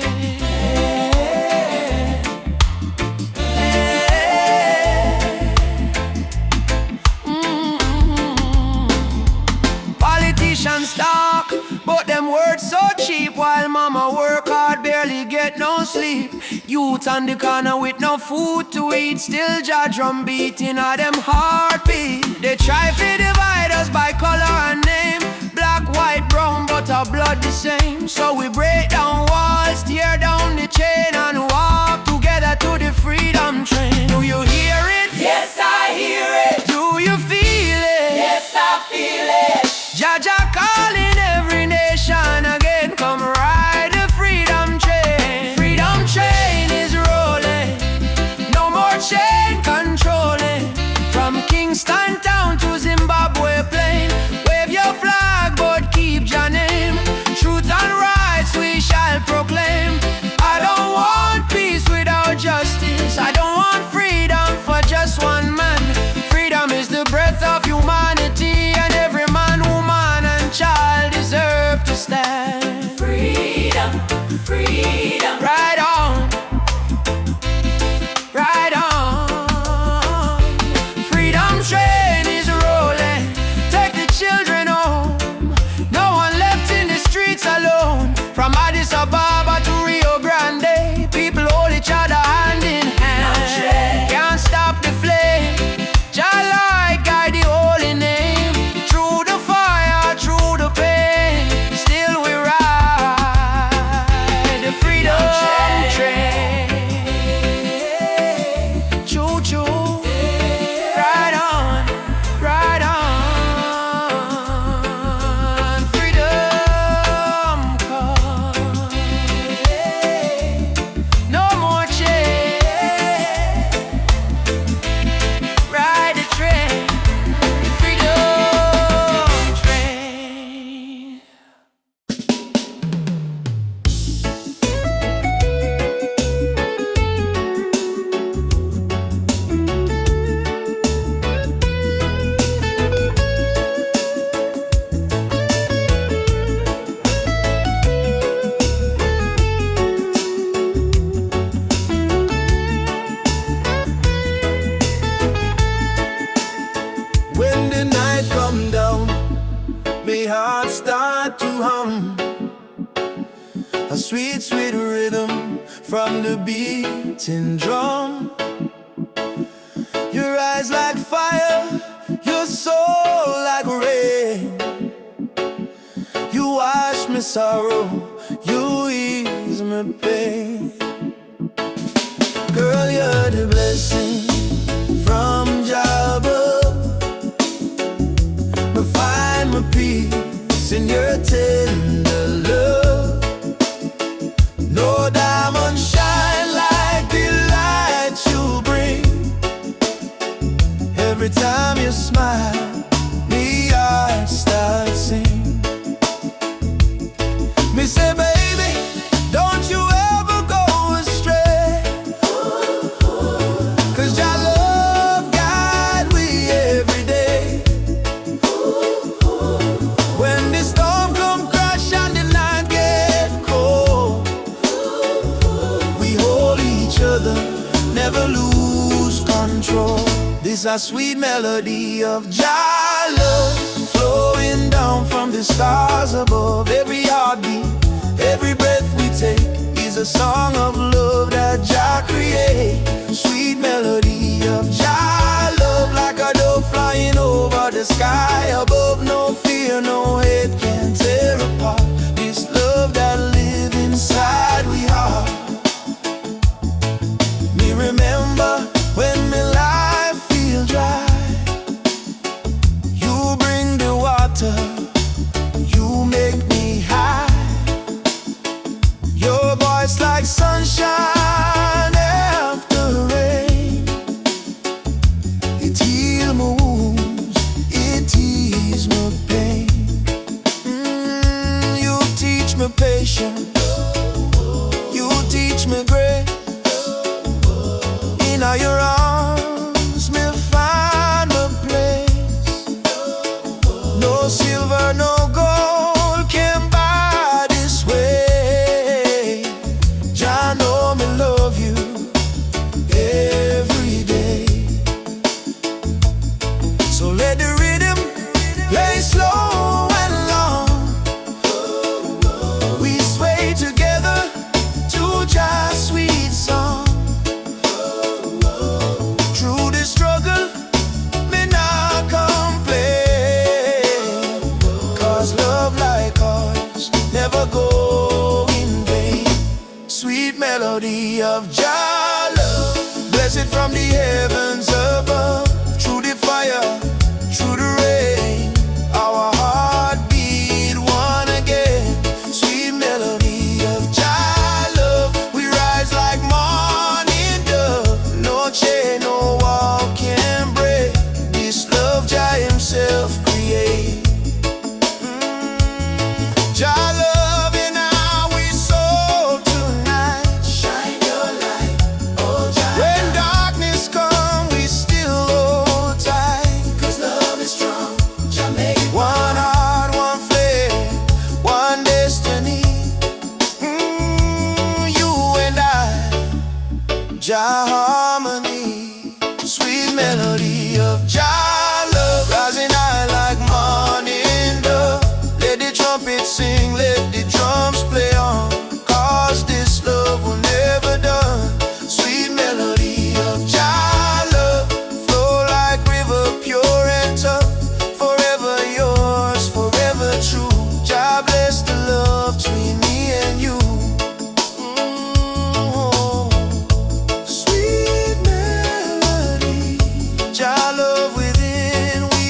Politicians talk, but them words so cheap. While mama work hard, barely get no sleep. Youth on the corner with no food to eat. Still jaw drum beating of them heartbeat. They try to divide us by color and name. Black, white, brown, but our blood the same. So we break down walls, tear down the chain, and walk together to the freedom train. Do you hear it? Yes, I hear it. Do you feel it? Yes, I feel it. Jaja calling every nation again. Come ride the freedom train. Freedom train is rolling. No more chain controlling. From Kingston town to Zimbabwe plain. Wave your flag but keep your name. Truth and rights we shall proclaim. I don't want peace without justice. I don't want freedom for just one man. Freedom is the breath of humanity, and every man, woman and child deserve to stand. Freedom, freedom. Right on, right on. Freedom train is rolling. Take the children home. No one left in the streets alone. From Addis Ababa to Rio Grande, people hold each other hand in hand. Can't stop the flame. Jah light guide the holy name. Through the fire, through the pain, still we ride the freedom train. Choo choo, ride on, ride on. Freedom come. No more chain. Ride the train, the freedom train. When the night come down, my heart start to hum. A sweet, sweet rhythm from the beating drum. Your eyes like fire, your soul like rain. You wash me sorrow, you ease my pain. Girl, you're the blessing from Jah above. I find my peace in your tender love. No diamond shine like the light you bring. Every time you smile, me heart starts sing. Me say, baby, don't you ever go astray. never lose control. This a sweet melody of Jah love, flowing down from the stars above. Every heartbeat, every breath we take is a song of love that Jah create. Sweet melody of Jah love, like a dove flying over the sky above. No fear, no hate can tear apart this love that live inside we heart. Me remember when me life feel dry, you bring the water, you make me high. Your voice like sunshine after rain. It heal my wounds, it ease my pain. You teach me patience, you teach me grace. In all your arms me find my place. No silver, no gold can buy this way. Jah know me love you every day. So let the rhythm play slow and long. We sway together to Jah's sweet song. Through the struggle, me not complain, 'cause love like ours never go in vain. Sweet melody of Jah love, blessed from the heavens above. Through the fire, through the rain, our heart beat one again. Sweet melody of Jah love, we rise like morning dove. No chain, no wall can break this love Jah himself create. Jah love in our soul tonight. Shine your light, oh Jah. When darkness come, we still hold tight, 'cause love is strong. Jah make it one heart, one flame, one destiny. You and I, Jah harmony. Sweet melody of Jah love, rising high like morning dove. Let the trumpet sing, let the drums play on, 'cause this love will never done. Sweet melody of Jah love, flow like river, pure and tough. Forever yours, forever true. Jah bless the love between me and you. Sweet melody, Jah love within we.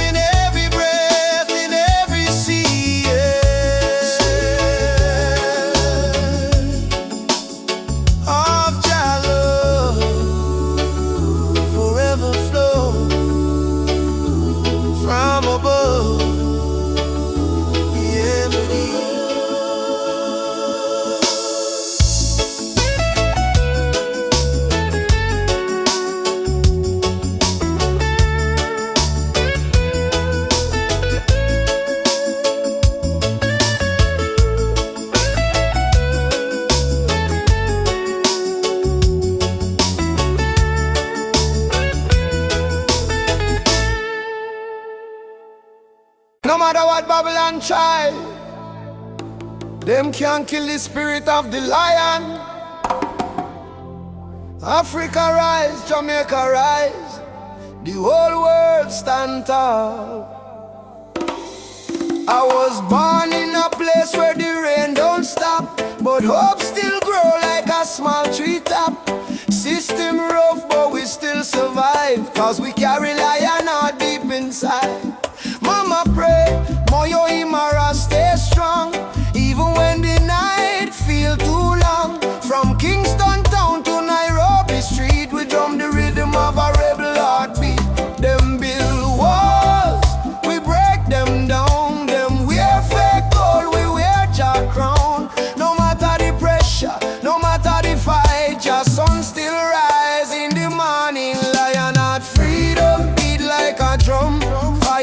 In every breath, in every sea, of Jah love, forever flow from above. Every day. No matter what Babylon try, them can't kill the spirit of the lion. Africa rise, Jamaica rise, the whole world stand tall. I was born in a place where the rain don't stop, but hope still grow like a small tree top. System rough, but we still survive, 'cause we carry lion heart deep inside. Mama pray, Moyo Imara stay strong, even when the night feel too long. From Kingston town to Nairobi street, we drum the rhythm of a rebel heartbeat. Them build walls, we break them down. Them wear fake gold, we wear Jah crown. No matter the pressure, no matter the fight, Jah sun still rise in the morning. Lion heart freedom beat like a drum. Fire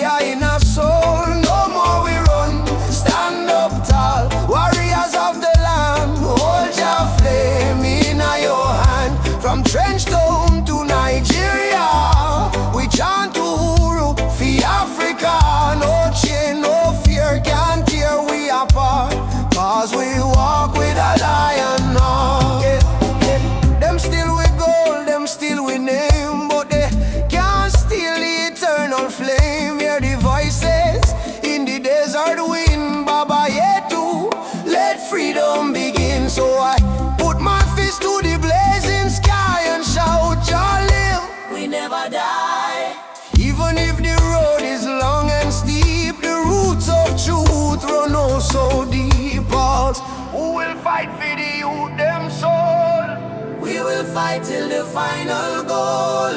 Who will fight for the youth, them soul? We will fight till the final goal.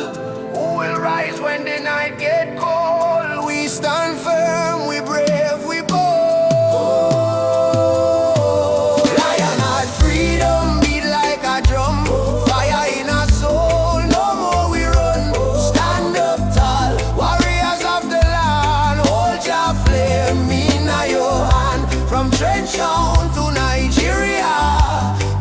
Who will rise when the night get cold? We stand firm, we brave, we bold. Lion heart, freedom beat like a drum. Fire in our soul, no more we run. Stand up tall, warriors of the land. Hold your flame in your hand. From Trenchtown to Nigeria,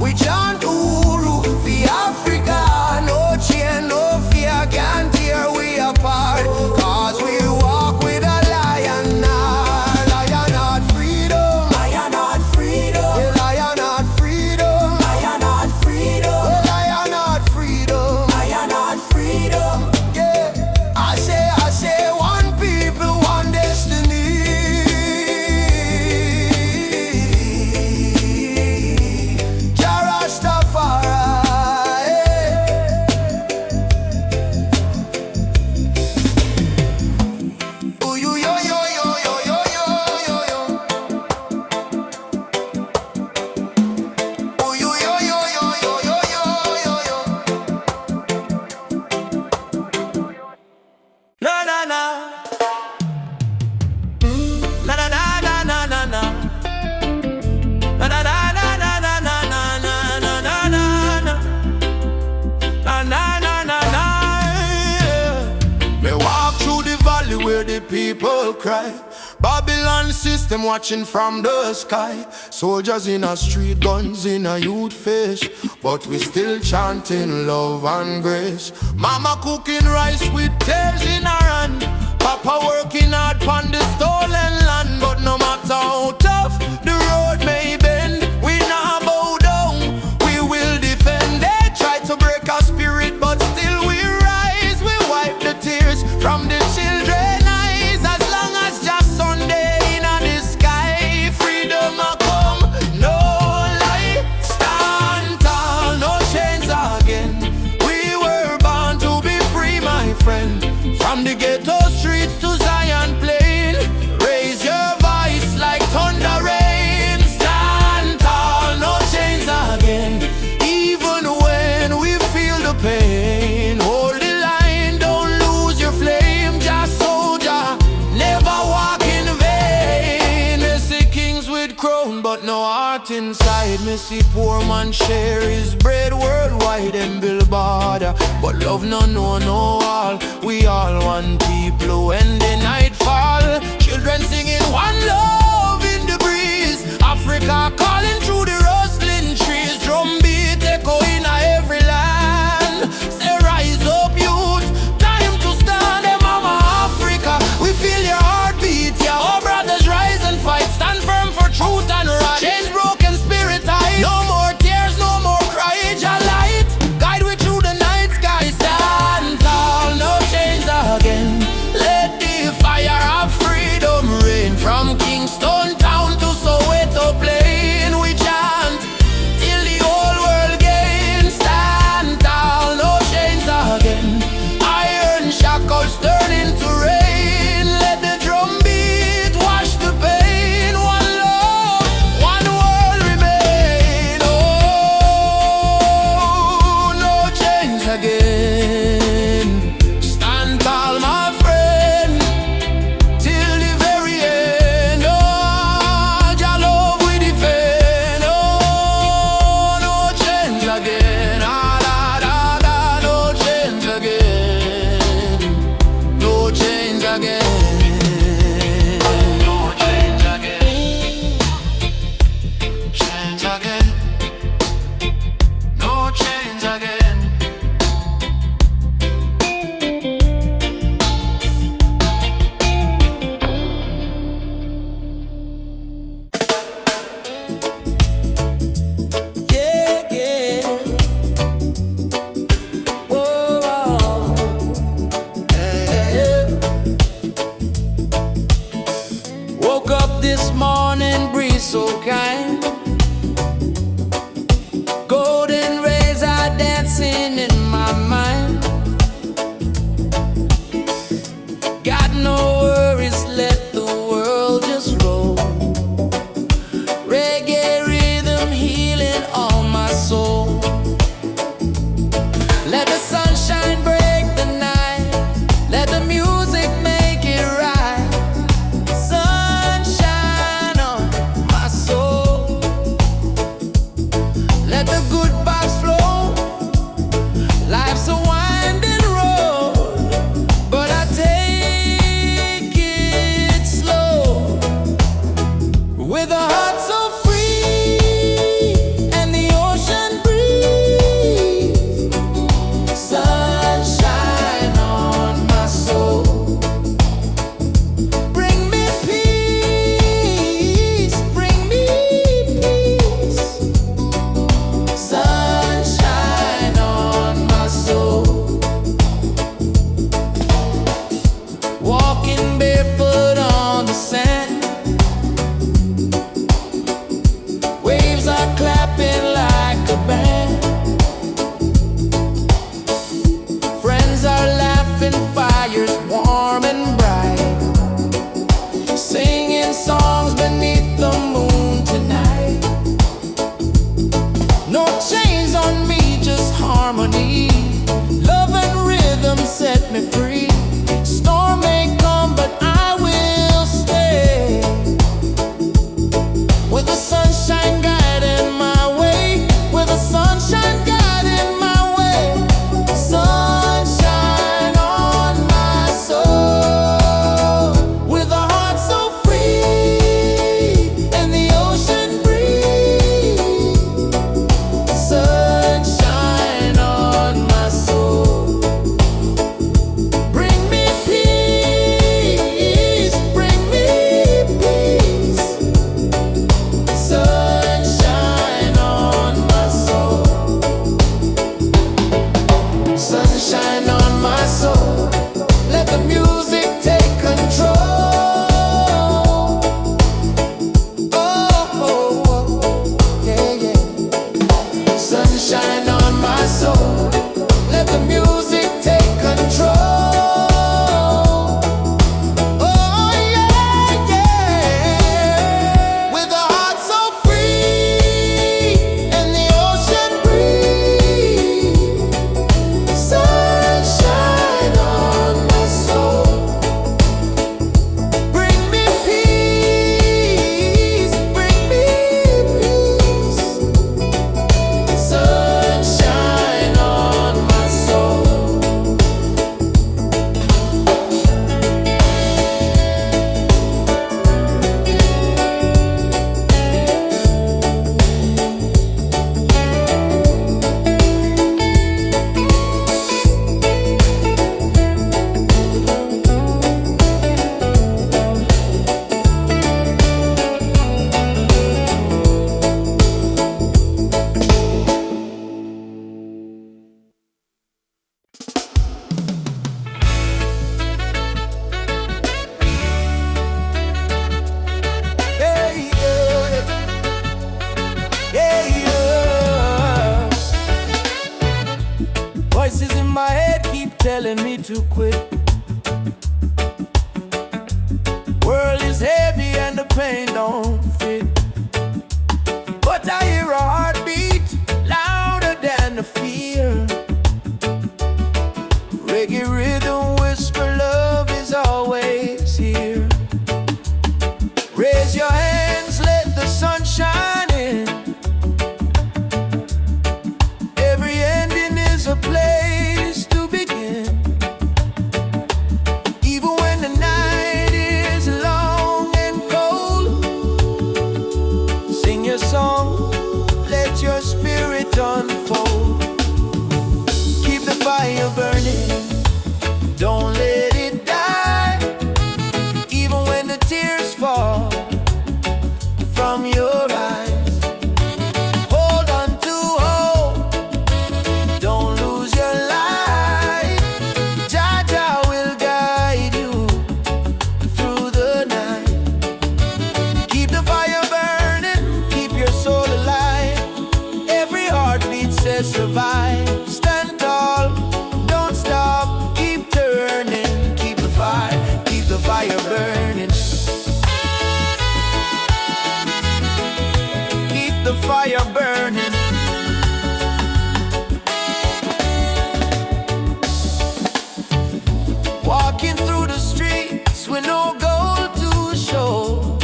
we chant Uru for Africa. No chain, no fear can tear we apart. Cause we walk with a lion heart. Lion heart freedom. Lion heart freedom. Yeah, lion heart freedom. Lion heart freedom. Oh, lion heart freedom. Lion heart freedom. Yeah, I say, one people, one destiny. Where the people cry, Babylon system watching from the sky. Soldiers in a street, guns in a youth face, but we still chanting love and grace. Mama cooking rice with tears in her hand, Papa working hard on the stolen land. But no matter how tough the road may bend, we not bow down, we will defend. They try to break our spirit, but still we rise. We wipe the tears from the children. From the ghetto streets to Zion Plain, raise your voice like thunder rain. Stand tall, no chains again. Even when we feel the pain, hold the line, don't lose your flame. Just soldier, never walk in vain. Me see kings with crown, but no heart inside. Me see poor man share his bread worldwide and build border, but love no know no all. We all one people when the night fall. Children singing one love in the breeze. Africa calling through the rustling trees. Drum beat echo in every land. Say rise up youth, time to stand. Hey mama Africa, we feel your heartbeat. Yeah, oh brothers rise and fight. Stand firm for truth and right. Change broken spirit high. No more tears, no more cry. Your light guide we through the night sky. Stand tall, no chains again. Let the fire of freedom rain. From Kingston town to Soweto plain, let the good vibes flow. Life's a winding road, but I take it slow. With a heart so free and the ocean breeze, sunshine on my soul. Bring me peace, bring me peace. Sunshine on my soul. Walking barefoot on the sand, waves are clapping like a band. Friends are laughing, fires warm and bright, singing songs beneath the moon tonight. No chains on me, just harmony. Love and rhythm set me free. Storm may come, but I will stay. With the sunshine guiding my way, with the sunshine guiding my way. Sunshine on my soul. With a heart so free and the ocean breeze. Sunshine on my soul. Bring me peace, bring me peace. Sunshine on my soul. Sunshine on my soul. Let the music take control. Oh, yeah, yeah. Sunshine on my soul. Let the music take control. Oh, yeah, yeah. With a heart so free and the ocean breeze. Sunshine on my soul. Bring me peace, bring me peace. Sunshine on my soul. Yeah, yeah, yeah. Voices in my head keep telling me to quit. World is heavy and the pain don't fit. But I hear a heartbeat louder than the fear. Reggae rhythm whisper, love is always here. Raise your hands, let the sun shine in. Every ending is a place to begin. Even when the night is long and cold, sing your song, let your spirit unfold. Keep the fire burning, don't let it die. Even when the tears fall from your eyes, hold on to hope, don't lose your light. Jaja will guide you through the night. Keep the fire burning, keep your soul alive. Every heartbeat says survive. Stand tall, don't stop, keep turning. Keep the fire burning. Keep the fire burning. Walking through the streets with no goal to show,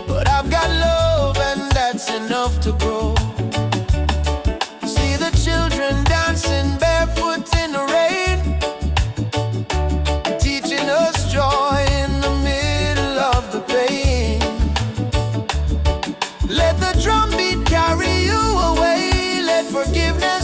but I've got love and that's enough to grow. forgiveness.